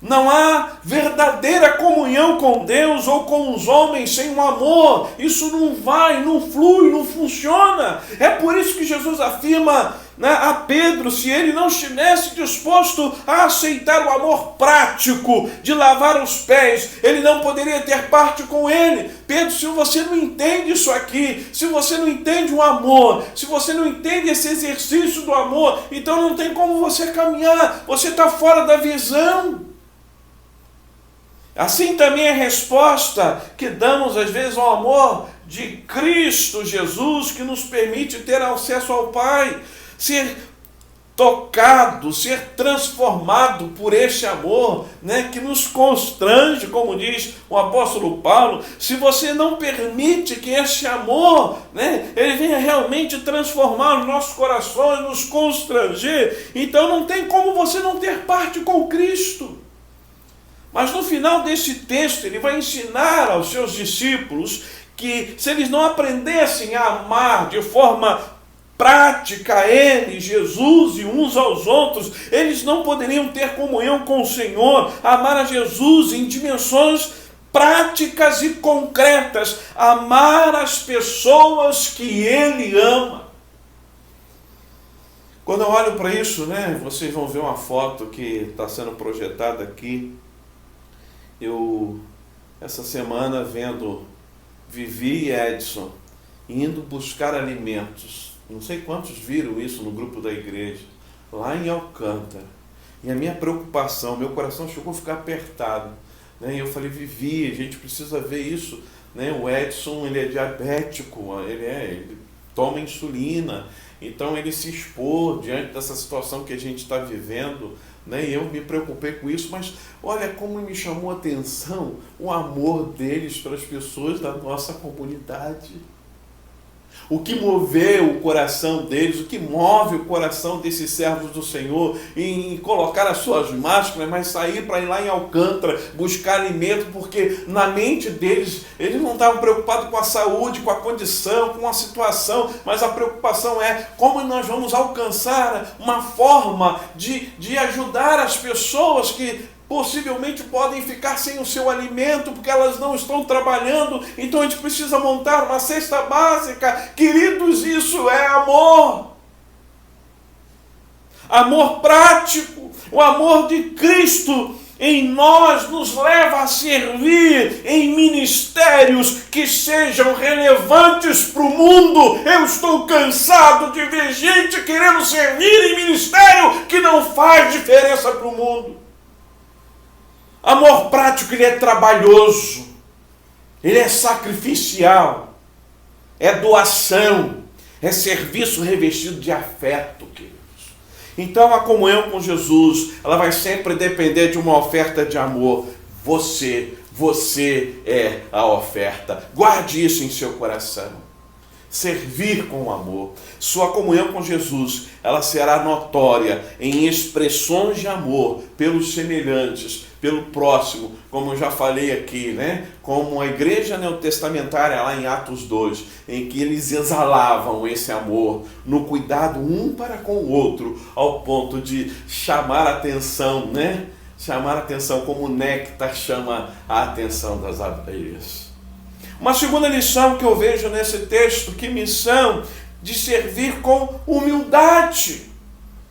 Não há verdadeira comunhão com Deus ou com os homens sem um amor. Isso não vai, não flui, não funciona. É por isso que Jesus afirma a Pedro, se ele não estivesse disposto a aceitar o amor prático de lavar os pés, ele não poderia ter parte com ele. Pedro, se você não entende isso aqui, se você não entende o amor, se você não entende esse exercício do amor, então não tem como você caminhar, você está fora da visão. Assim também é a resposta que damos às vezes ao amor de Cristo Jesus, que nos permite ter acesso ao Pai, ser tocado, ser transformado por este amor, que nos constrange, como diz o apóstolo Paulo. Se você não permite que este amor, ele venha realmente transformar os nossos corações, nos constranger, então não tem como você não ter parte com Cristo. Mas no final desse texto, ele vai ensinar aos seus discípulos que se eles não aprendessem a amar de forma prática Ele, Jesus e uns aos outros, eles não poderiam ter comunhão com o Senhor, amar a Jesus em dimensões práticas e concretas, amar as pessoas que Ele ama. Quando eu olho para isso, vocês vão ver uma foto que está sendo projetada aqui. Eu essa semana vendo Vivi e Edson indo buscar alimentos. Não sei quantos viram isso no grupo da igreja, lá em Alcântara. E a minha preocupação, meu coração chegou a ficar apertado. E eu falei, Vivi, a gente precisa ver isso. O Edson, ele é diabético, ele toma insulina. Então ele se expor diante dessa situação que a gente está vivendo. E eu me preocupei com isso, mas olha como me chamou a atenção o amor deles para as pessoas da nossa comunidade. O que moveu o coração deles, o que move o coração desses servos do Senhor em colocar as suas máscaras, mas sair para ir lá em Alcântara buscar alimento, porque na mente deles, eles não estavam preocupados com a saúde, com a condição, com a situação, mas a preocupação é como nós vamos alcançar uma forma de ajudar as pessoas que possivelmente podem ficar sem o seu alimento porque elas não estão trabalhando. Então a gente precisa montar uma cesta básica. Queridos, isso é amor. Amor prático. O amor de Cristo em nós nos leva a servir em ministérios que sejam relevantes para o mundo. Eu estou cansado de ver gente querendo servir em ministério que não faz diferença para o mundo. Amor prático, ele é trabalhoso, ele é sacrificial, é doação, é serviço revestido de afeto, queridos. Então a comunhão com Jesus, ela vai sempre depender de uma oferta de amor. Você é a oferta. Guarde isso em seu coração. Servir com amor. Sua comunhão com Jesus, ela será notória em expressões de amor pelos semelhantes, pelo próximo, como eu já falei aqui, como a igreja neotestamentária lá em Atos 2, em que eles exalavam esse amor no cuidado um para com o outro, ao ponto de chamar a atenção, chamar a atenção como o néctar chama a atenção das abelhas. Uma segunda lição que eu vejo nesse texto, que missão de servir com humildade.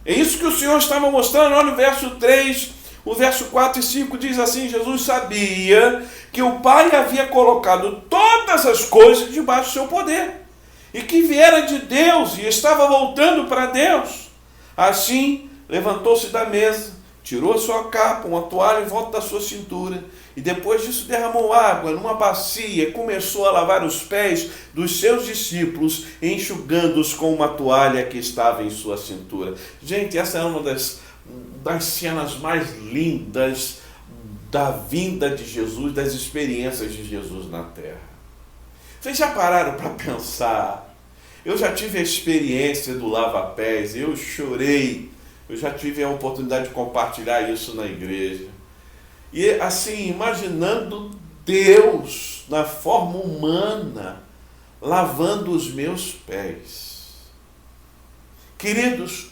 É isso que o Senhor estava mostrando lá no verso 3, o verso 4 e 5 diz assim: Jesus sabia que o Pai havia colocado todas as coisas debaixo do seu poder, e que viera de Deus e estava voltando para Deus. Assim, levantou-se da mesa, tirou a sua capa, uma toalha em volta da sua cintura, e depois disso derramou água numa bacia e começou a lavar os pés dos seus discípulos, enxugando-os com uma toalha que estava em sua cintura. Gente, essa é uma das cenas mais lindas da vinda de Jesus, das experiências de Jesus na terra. Vocês já pararam para pensar? Eu já tive a experiência do lava-pés, eu chorei, eu já tive a oportunidade de compartilhar isso na igreja. E assim, imaginando Deus na forma humana, lavando os meus pés. Queridos,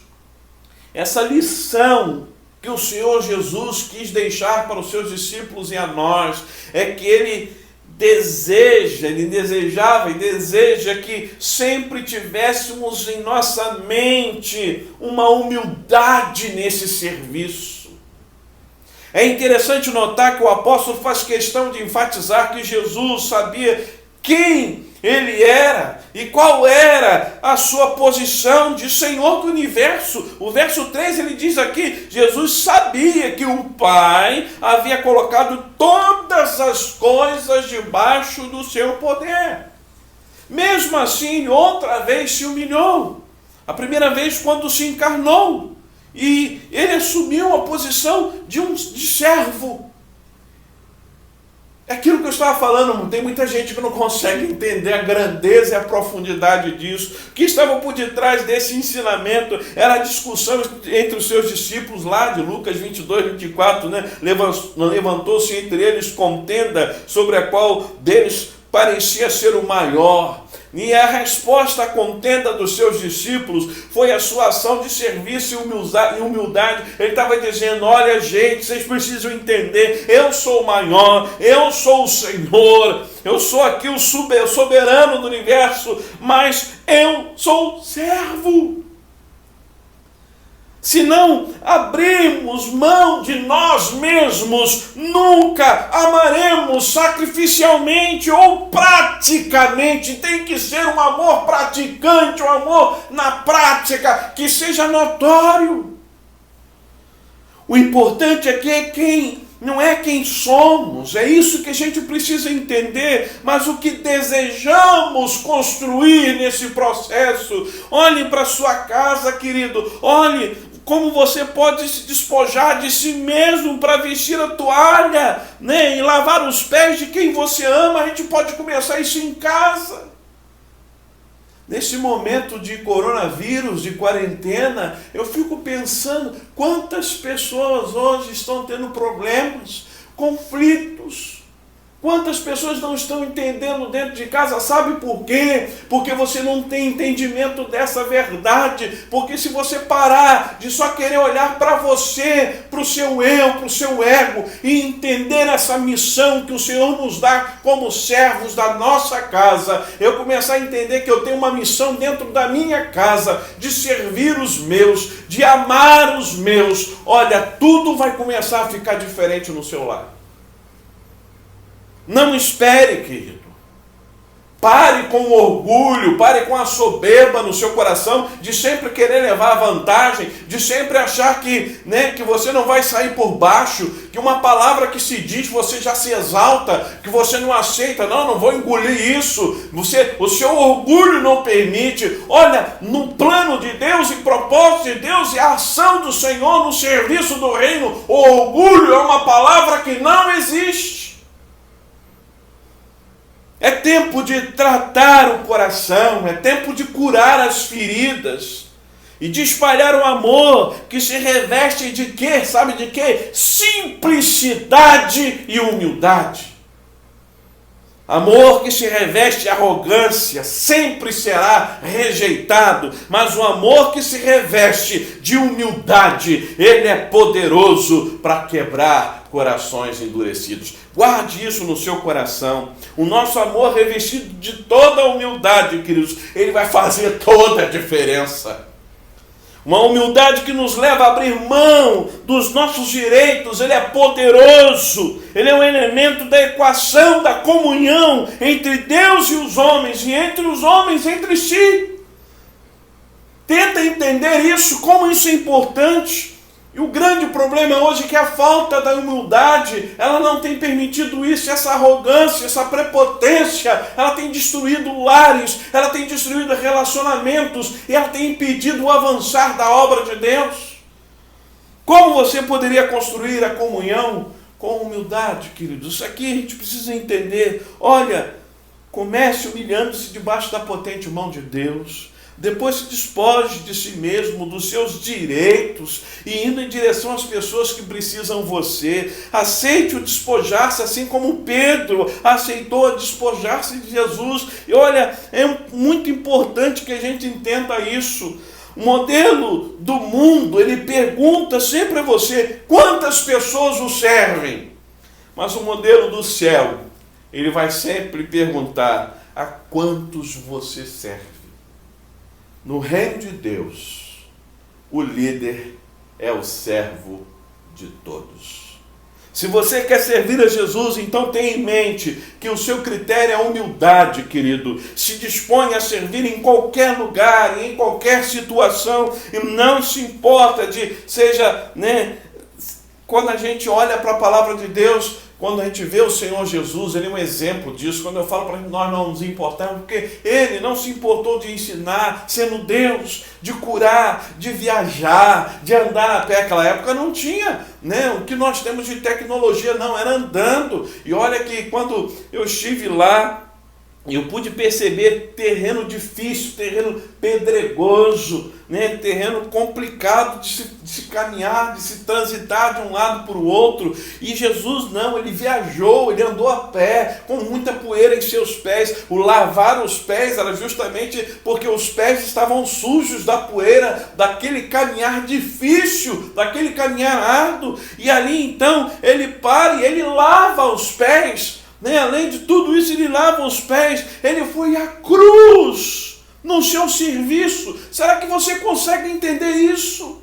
essa lição que o Senhor Jesus quis deixar para os seus discípulos e a nós, é que Ele desejava e deseja que sempre tivéssemos em nossa mente uma humildade nesse serviço. É interessante notar que o apóstolo faz questão de enfatizar que Jesus sabia quem Ele era e qual era a sua posição de Senhor do universo. O verso 3 ele diz aqui: Jesus sabia que o Pai havia colocado todas as coisas debaixo do seu poder. Mesmo assim, outra vez se humilhou. A primeira vez quando se encarnou. E ele assumiu a posição de servo. É aquilo que eu estava falando, tem muita gente que não consegue entender a grandeza e a profundidade disso. O que estava por detrás desse ensinamento era a discussão entre os seus discípulos lá de Lucas 22, 24, levantou-se entre eles contenda sobre a qual deles parecia ser o maior. E a resposta à contenda dos seus discípulos foi a sua ação de serviço e humildade. Ele estava dizendo: olha, gente, vocês precisam entender, eu sou o maior, eu sou o Senhor, eu sou aqui o soberano do universo, mas eu sou servo. Se não abrirmos mão de nós mesmos, nunca amaremos sacrificialmente ou praticamente. Tem que ser um amor praticante, um amor na prática, que seja notório. O importante é que não é quem somos, é isso que a gente precisa entender, mas o que desejamos construir nesse processo. Olhe para a sua casa, querido, olhe como você pode se despojar de si mesmo para vestir a toalha, né, e lavar os pés de quem você ama. A gente pode começar isso em casa. Nesse momento de coronavírus, de quarentena, eu fico pensando quantas pessoas hoje estão tendo problemas, conflitos. Quantas pessoas não estão entendendo dentro de casa? Sabe por quê? Porque você não tem entendimento dessa verdade. Porque se você parar de só querer olhar para você, para o seu eu, para o seu ego, e entender essa missão que o Senhor nos dá como servos da nossa casa, eu começar a entender que eu tenho uma missão dentro da minha casa, de servir os meus, de amar os meus, olha, tudo vai começar a ficar diferente no seu lar. Não espere, querido. Pare com o orgulho, pare com a soberba no seu coração, de sempre querer levar a vantagem, de sempre achar que você não vai sair por baixo, que uma palavra que se diz você já se exalta, que você não aceita. Não vou engolir isso. O seu orgulho não permite. Olha, no plano de Deus e propósito de Deus e a ação do Senhor no serviço do reino, o orgulho é uma palavra que não existe. É tempo de tratar o coração, é tempo de curar as feridas e de espalhar o amor que se reveste de quê? Sabe de quê? Simplicidade e humildade. Amor que se reveste de arrogância sempre será rejeitado, mas o amor que se reveste de humildade, ele é poderoso para quebrar corações endurecidos. Guarde isso no seu coração. O nosso amor revestido de toda a humildade, queridos, ele vai fazer toda a diferença. Uma humildade que nos leva a abrir mão dos nossos direitos. Ele é poderoso. Ele é um elemento da equação da comunhão entre Deus e os homens, e entre os homens entre si. Tenta entender isso, como isso é importante. E o grande problema hoje é que a falta da humildade, ela não tem permitido isso, essa arrogância, essa prepotência, ela tem destruído lares, ela tem destruído relacionamentos, e ela tem impedido o avançar da obra de Deus. Como você poderia construir a comunhão com humildade, queridos? Isso aqui a gente precisa entender. Olha, comece humilhando-se debaixo da potente mão de Deus. Depois se despoje de si mesmo, dos seus direitos, e indo em direção às pessoas que precisam você. Aceite o despojar-se, assim como Pedro aceitou despojar-se de Jesus. E olha, é muito importante que a gente entenda isso. O modelo do mundo, ele pergunta sempre a você quantas pessoas o servem. Mas o modelo do céu, ele vai sempre perguntar a quantos você serve. No reino de Deus, o líder é o servo de todos. Se você quer servir a Jesus, então tenha em mente que o seu critério é a humildade, querido. Se dispõe a servir em qualquer lugar, em qualquer situação, e não se importa quando a gente olha para a palavra de Deus, quando a gente vê o Senhor Jesus, ele é um exemplo disso. Quando eu falo para nós não nos importarmos, porque ele não se importou de ensinar, sendo Deus, de curar, de viajar, de andar a pé. Naquela época não tinha, o que nós temos de tecnologia, não, era andando. E olha que quando eu estive lá, eu pude perceber terreno difícil, terreno pedregoso, terreno complicado de se caminhar, de se transitar de um lado para o outro. E Jesus não, ele viajou, ele andou a pé, com muita poeira em seus pés. O lavar os pés era justamente porque os pés estavam sujos da poeira, daquele caminhar difícil, daquele caminhar árduo. E ali então ele para e ele lava os pés. Além de tudo isso, ele lava os pés. Ele foi à cruz no seu serviço. Será que você consegue entender isso?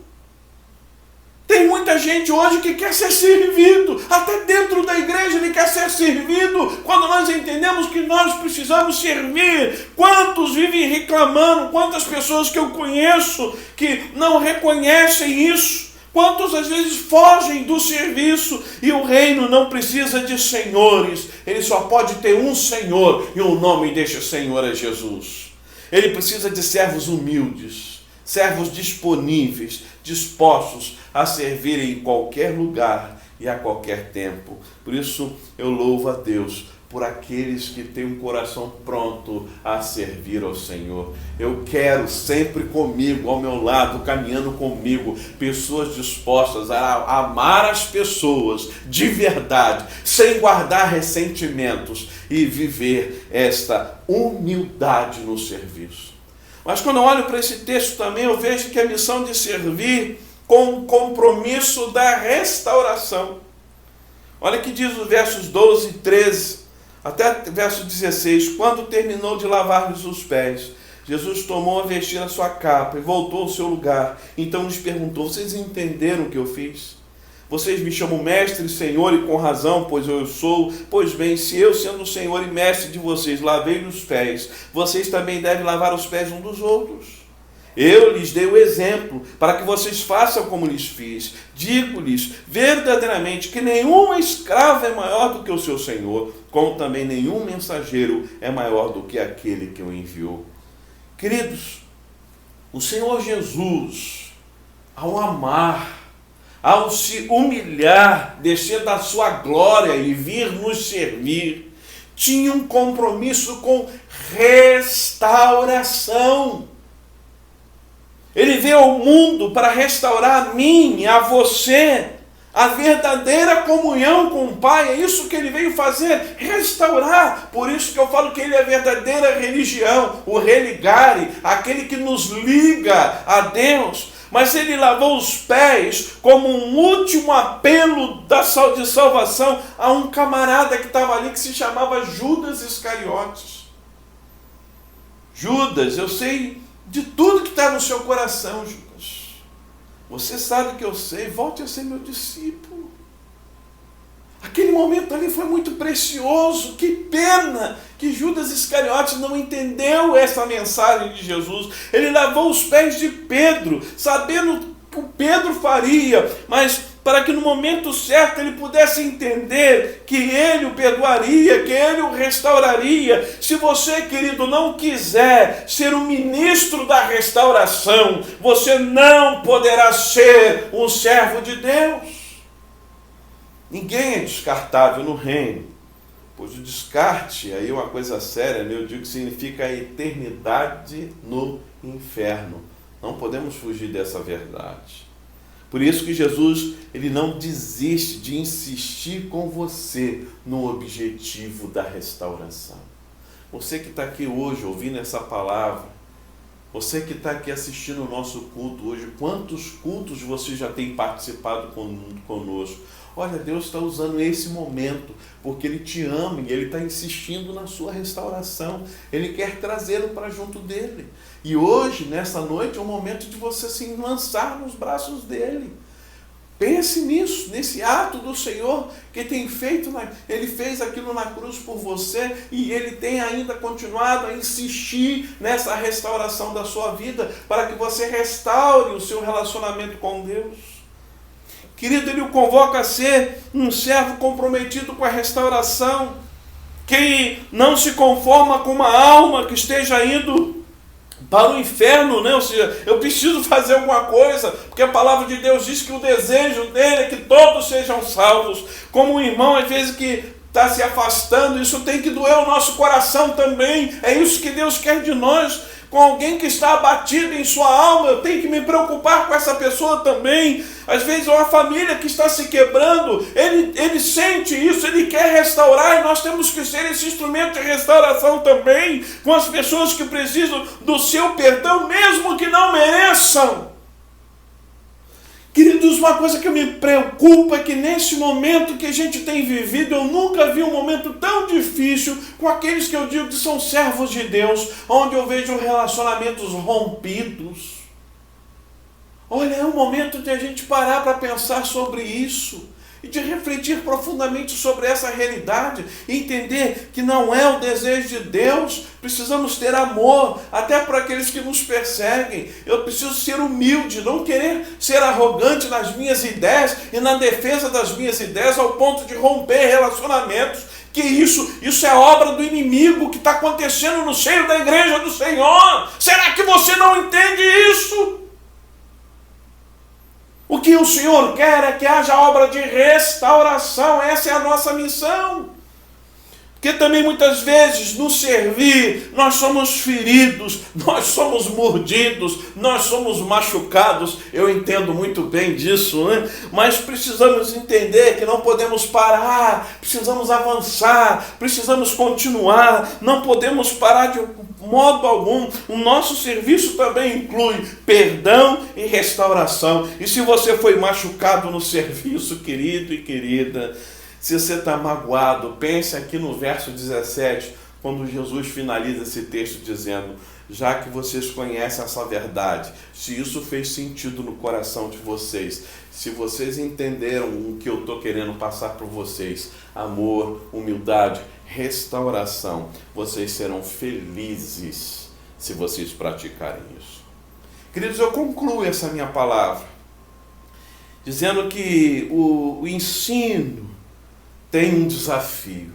gente hoje que quer ser servido, até dentro da igreja ele quer ser servido, quando nós entendemos que nós precisamos servir. Quantos vivem reclamando, quantas pessoas que eu conheço que não reconhecem isso, quantos às vezes fogem do serviço, e o reino não precisa de senhores, ele só pode ter um Senhor, e o nome deste Senhor é Jesus. Ele precisa de servos humildes, servos disponíveis, dispostos a servir em qualquer lugar e a qualquer tempo. Por isso eu louvo a Deus por aqueles que têm um coração pronto a servir ao Senhor. Eu quero sempre comigo, ao meu lado, caminhando comigo, pessoas dispostas a amar as pessoas de verdade, sem guardar ressentimentos, e viver esta humildade no serviço. Mas quando eu olho para esse texto também, eu vejo que a missão de servir com o compromisso da restauração. Olha que diz os versos 12 e 13, até verso 16. Quando terminou de lavar-lhes os pés, Jesus tomou a vestir a sua capa e voltou ao seu lugar. Então lhes perguntou: vocês entenderam o que eu fiz? Vocês me chamam mestre e senhor, e com razão, pois eu sou. Pois bem, se eu, sendo o senhor e mestre de vocês, lavei os pés, vocês também devem lavar os pés uns dos outros. Eu lhes dei o exemplo, para que vocês façam como lhes fiz. Digo-lhes verdadeiramente que nenhum escravo é maior do que o seu senhor, como também nenhum mensageiro é maior do que aquele que o enviou. Queridos, o Senhor Jesus, ao amar, ao se humilhar, descer da sua glória e vir nos servir, tinha um compromisso com restauração. Ele veio ao mundo para restaurar a mim e a você, a verdadeira comunhão com o Pai. É isso que ele veio fazer, restaurar. Por isso que eu falo que ele é a verdadeira religião, o religare, aquele que nos liga a Deus. Mas ele lavou os pés como um último apelo de salvação a um camarada que estava ali, que se chamava Judas Iscariotes. Judas, eu sei de tudo que está no seu coração, Judas. Você sabe que eu sei, volte a ser meu discípulo. Aquele momento ali foi muito precioso. Que pena que Judas Iscariotes não entendeu essa mensagem de Jesus. Ele lavou os pés de Pedro, sabendo o que o Pedro faria, mas para que no momento certo ele pudesse entender que ele o perdoaria, que ele o restauraria. Se você, querido, não quiser ser um ministro da restauração, você não poderá ser um servo de Deus. Ninguém é descartável no reino, pois o descarte, aí é uma coisa séria, né? Eu digo que significa a eternidade no inferno. Não podemos fugir dessa verdade. Por isso que Jesus, ele não desiste de insistir com você no objetivo da restauração. Você que está aqui hoje ouvindo essa palavra, você que está aqui assistindo o nosso culto hoje, quantos cultos você já tem participado conosco? Olha, Deus está usando esse momento, porque Ele te ama e Ele está insistindo na sua restauração. Ele quer trazê-lo para junto dEle. E hoje, nessa noite, é o momento de você se lançar nos braços dEle. Pense nisso, nesse ato do Senhor que tem feito, Ele fez aquilo na cruz por você e Ele tem ainda continuado a insistir nessa restauração da sua vida para que você restaure o seu relacionamento com Deus. Querido, Ele o convoca a ser um servo comprometido com a restauração, que não se conforma com uma alma que esteja indo para o inferno, né? Ou seja, eu preciso fazer alguma coisa, porque a palavra de Deus diz que o desejo dele é que todos sejam salvos. Como um irmão, às vezes, que está se afastando, isso tem que doer o nosso coração também. É isso que Deus quer de nós. Com alguém que está abatido em sua alma, eu tenho que me preocupar com essa pessoa também. Às vezes uma família que está se quebrando, ele sente isso, ele quer restaurar, e nós temos que ser esse instrumento de restauração também, com as pessoas que precisam do seu perdão, mesmo que não mereçam. Queridos, uma coisa que me preocupa é que nesse momento que a gente tem vivido, eu nunca vi um momento tão difícil com aqueles que eu digo que são servos de Deus, onde eu vejo relacionamentos rompidos, Olha, é um momento de a gente parar para pensar sobre isso e de refletir profundamente sobre essa realidade e entender que não é o desejo de Deus. Precisamos ter amor até para aqueles que nos perseguem. Eu preciso ser humilde, não querer ser arrogante nas minhas ideias e na defesa das minhas ideias ao ponto de romper relacionamentos. Que isso é obra do inimigo que está acontecendo no seio da igreja do Senhor. Será que você não entende isso? O que o Senhor quer é que haja obra de restauração. Essa é a nossa missão. Porque também muitas vezes no servir nós somos feridos, nós somos mordidos, nós somos machucados. Eu entendo muito bem disso, né? Mas precisamos entender que não podemos parar, precisamos avançar, precisamos continuar, não podemos parar de modo algum. O nosso serviço também inclui perdão e restauração. E se você foi machucado no serviço, querido e querida, se você está magoado, pense aqui no verso 17, quando Jesus finaliza esse texto dizendo: já que vocês conhecem essa verdade, se isso fez sentido no coração de vocês, se vocês entenderam o que eu estou querendo passar para vocês, amor, humildade, restauração, vocês serão felizes se vocês praticarem isso. Queridos, eu concluo essa minha palavra dizendo que o ensino tem um desafio.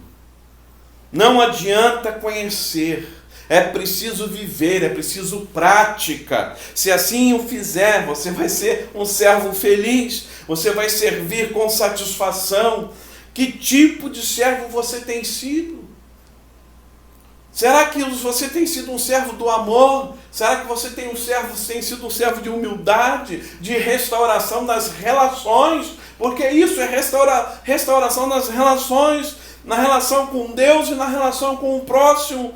Não adianta conhecer, é preciso viver, é preciso prática. Se assim o fizer, você vai ser um servo feliz, você vai servir com satisfação. Que tipo de servo você tem sido? Será que você tem sido um servo do amor? Será que você tem sido um servo de humildade, de restauração das relações? Porque isso é restauração das relações, na relação com Deus e na relação com o próximo.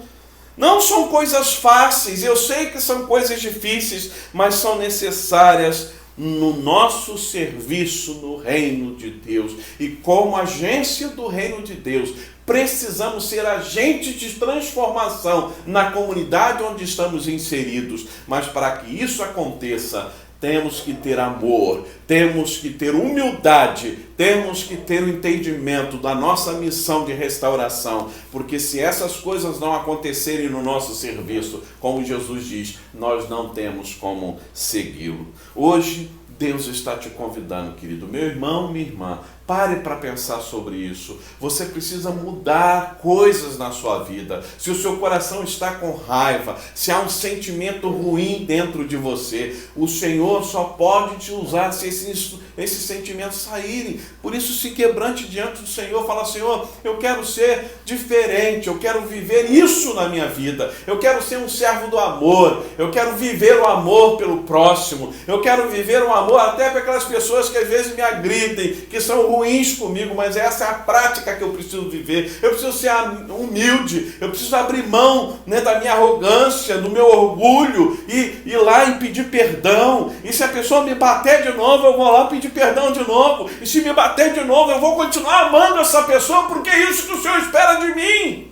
Não são coisas fáceis, eu sei que são coisas difíceis, mas são necessárias no nosso serviço no reino de Deus. E como agência do reino de Deus, precisamos ser agentes de transformação na comunidade onde estamos inseridos. Mas para que isso aconteça, temos que ter amor, temos que ter humildade, temos que ter o entendimento da nossa missão de restauração, porque se essas coisas não acontecerem no nosso serviço, como Jesus diz, nós não temos como segui-lo. Hoje, Deus está te convidando, querido, meu irmão, minha irmã, pare para pensar sobre isso. Você precisa mudar coisas na sua vida. Se o seu coração está com raiva, se há um sentimento ruim dentro de você, o Senhor só pode te usar se esses sentimentos saírem. Por isso, se quebrante diante do Senhor, fala: Senhor, eu quero ser diferente, eu quero viver isso na minha vida, eu quero ser um servo do amor, eu quero viver o amor pelo próximo, eu quero viver o amor até para aquelas pessoas que às vezes me agridem, que são ruins comigo, mas essa é a prática que eu preciso viver. Eu preciso ser humilde, eu preciso abrir mão, da minha arrogância, do meu orgulho e ir lá e pedir perdão. E se a pessoa me bater de novo, eu vou lá pedir perdão de novo. E se me bater de novo, eu vou continuar amando essa pessoa, porque é isso que o Senhor espera de mim.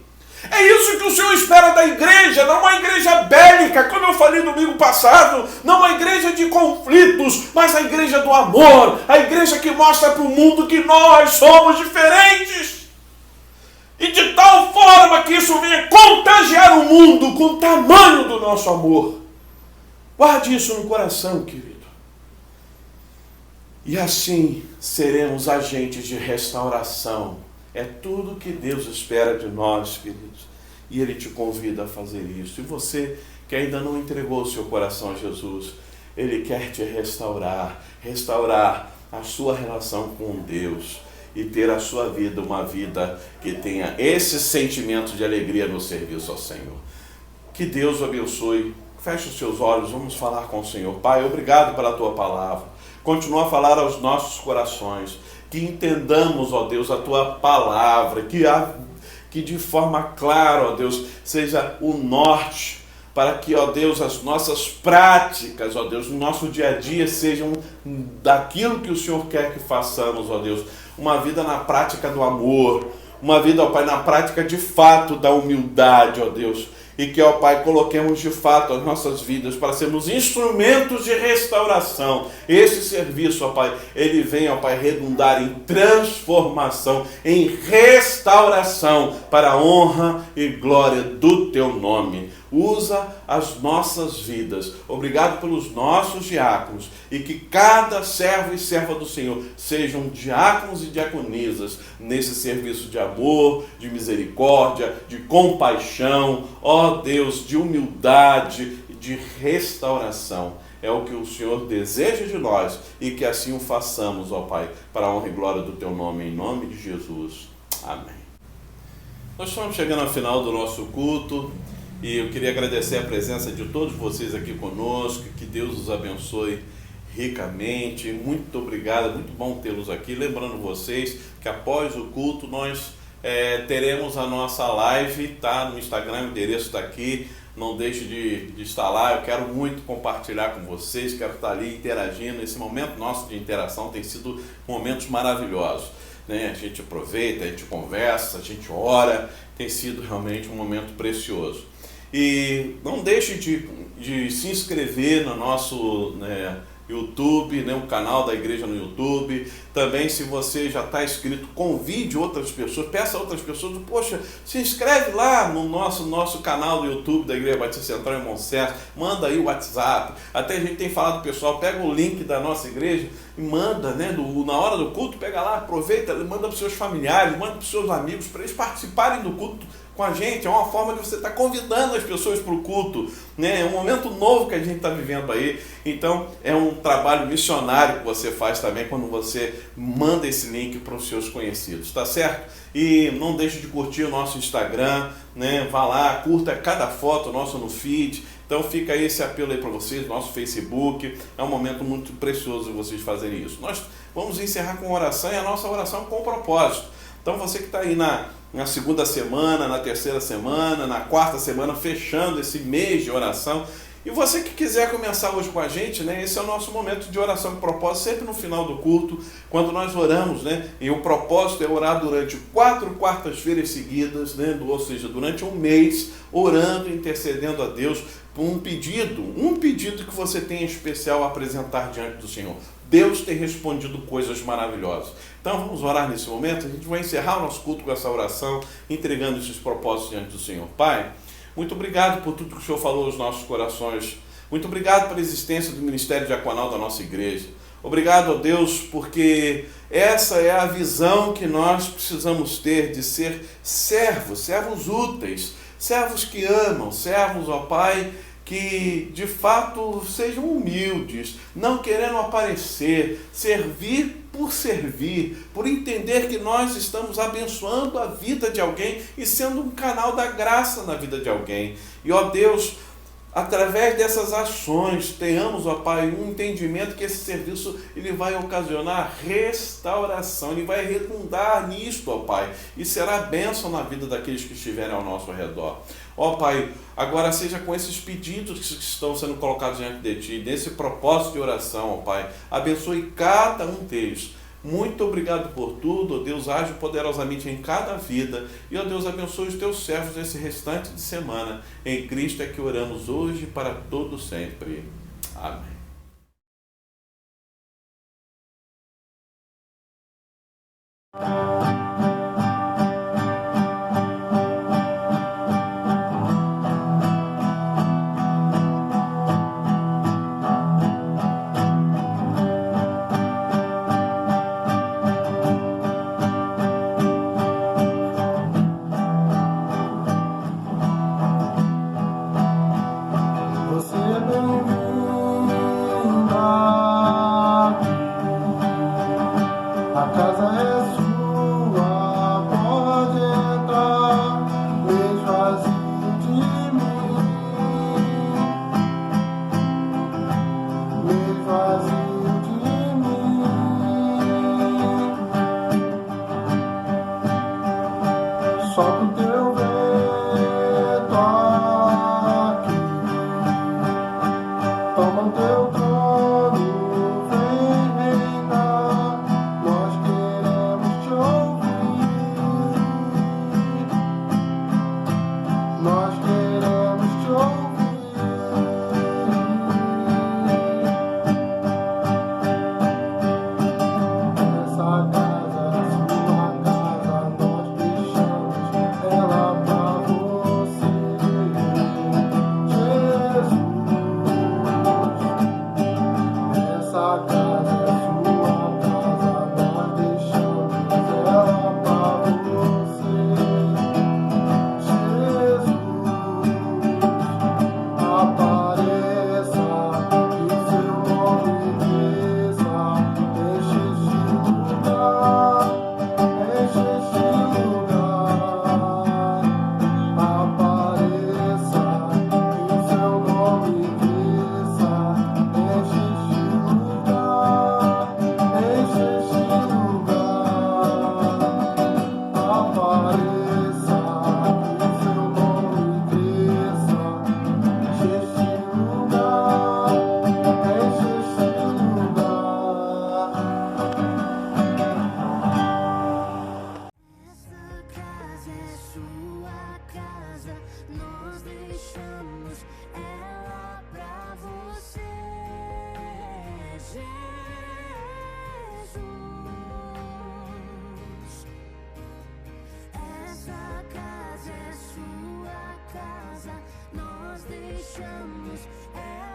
É isso que o Senhor espera da igreja, não uma igreja bélica, como eu falei no domingo passado, não uma igreja de conflitos, mas a igreja do amor, a igreja que mostra para o mundo que nós somos diferentes. E de tal forma que isso venha contagiar o mundo com o tamanho do nosso amor. Guarde isso no coração, querido. E assim seremos agentes de restauração. É tudo que Deus espera de nós, queridos. E Ele te convida a fazer isso. E você que ainda não entregou o seu coração a Jesus, Ele quer te restaurar a sua relação com Deus e ter a sua vida uma vida que tenha esse sentimento de alegria no serviço ao Senhor. Que Deus o abençoe. Feche os seus olhos, vamos falar com o Senhor. Pai, obrigado pela Tua palavra. Continua a falar aos nossos corações. Que entendamos, ó Deus, a Tua palavra, que de forma clara, ó Deus, seja o norte, para que, ó Deus, as nossas práticas, ó Deus, no nosso dia a dia sejam daquilo que o Senhor quer que façamos, ó Deus, uma vida na prática do amor, uma vida, ó Pai, na prática de fato da humildade, ó Deus, e que, ó Pai, coloquemos de fato as nossas vidas para sermos instrumentos de restauração. Esse serviço, ó Pai, ele vem, ó Pai, redundar em transformação, em restauração, para a honra e glória do Teu nome. Usa as nossas vidas. Obrigado pelos nossos diáconos, e que cada servo e serva do Senhor sejam diáconos e diaconisas nesse serviço de amor, de misericórdia, de compaixão, ó Deus, de humildade, de restauração. É o que o Senhor deseja de nós, e que assim o façamos, ó Pai, para a honra e glória do Teu nome, em nome de Jesus. Amém. Nós estamos chegando ao final do nosso culto, e eu queria agradecer a presença de todos vocês aqui conosco. Que Deus os abençoe ricamente. Muito obrigado, muito bom tê-los aqui. Lembrando vocês que após o culto nós teremos a nossa live, tá? No Instagram, o endereço está aqui. Não deixe de estar lá. Eu quero muito compartilhar com vocês, quero estar ali interagindo. Esse momento nosso de interação tem sido momentos maravilhosos, né? A gente aproveita, a gente conversa, a gente ora. Tem sido realmente um momento precioso. E não deixe de se inscrever no nosso YouTube, o canal da igreja no YouTube. Também, se você já está inscrito, convide outras pessoas, peça a outras pessoas, poxa, se inscreve lá no nosso canal do YouTube da Igreja Batista Central em Monserrat, manda aí o WhatsApp. Até a gente tem falado, pessoal, pega o link da nossa igreja e manda, na hora do culto, pega lá, aproveita, manda para os seus familiares, manda para os seus amigos, para eles participarem do culto com a gente. É uma forma de você estar convidando as pessoas para o culto, né? É um momento novo que a gente está vivendo aí. Então é um trabalho missionário que você faz também quando você manda esse link para os seus conhecidos, tá certo? E não deixe de curtir o nosso Instagram, né? Vá lá, curta cada foto nossa no feed. Então fica aí esse apelo aí para vocês, nosso Facebook. É um momento muito precioso vocês fazerem isso. Nós vamos encerrar com oração, e a nossa oração com propósito. Então você que está aí na segunda semana, na terceira semana, na quarta semana, fechando esse mês de oração, e você que quiser começar hoje com a gente, né? Esse é o nosso momento de oração com propósito, sempre no final do culto, quando nós oramos, né? E o propósito é orar durante 4 quartas-feiras seguidas, né? Ou seja, durante um mês, orando e intercedendo a Deus por um pedido que você tem em especial a apresentar diante do Senhor. Deus tem respondido coisas maravilhosas. Então vamos orar nesse momento. A gente vai encerrar o nosso culto com essa oração, entregando esses propósitos diante do Senhor. Pai, muito obrigado por tudo que o Senhor falou aos nossos corações. Muito obrigado pela existência do Ministério Diaconal da nossa igreja. Obrigado a Deus, porque essa é a visão que nós precisamos ter, de ser servos úteis, servos que amam, servos, ó Pai, que de fato sejam humildes, não querendo aparecer, servir, por entender que nós estamos abençoando a vida de alguém e sendo um canal da graça na vida de alguém. E ó Deus, através dessas ações, tenhamos, ó Pai, um entendimento que esse serviço ele vai ocasionar restauração, ele vai redundar nisto, ó Pai, e será bênção na vida daqueles que estiverem ao nosso redor. Ó Pai, agora seja com esses pedidos que estão sendo colocados diante de Ti, nesse propósito de oração, ó Pai, abençoe cada um deles. Muito obrigado por tudo, ó Deus, age poderosamente em cada vida, e ó Deus, abençoe os Teus servos nesse restante de semana. Em Cristo é que oramos hoje e para todo sempre. Amém. A casa é sua. nós deixamos ela pra você, Jesus. Essa casa é sua casa, nós deixamos ela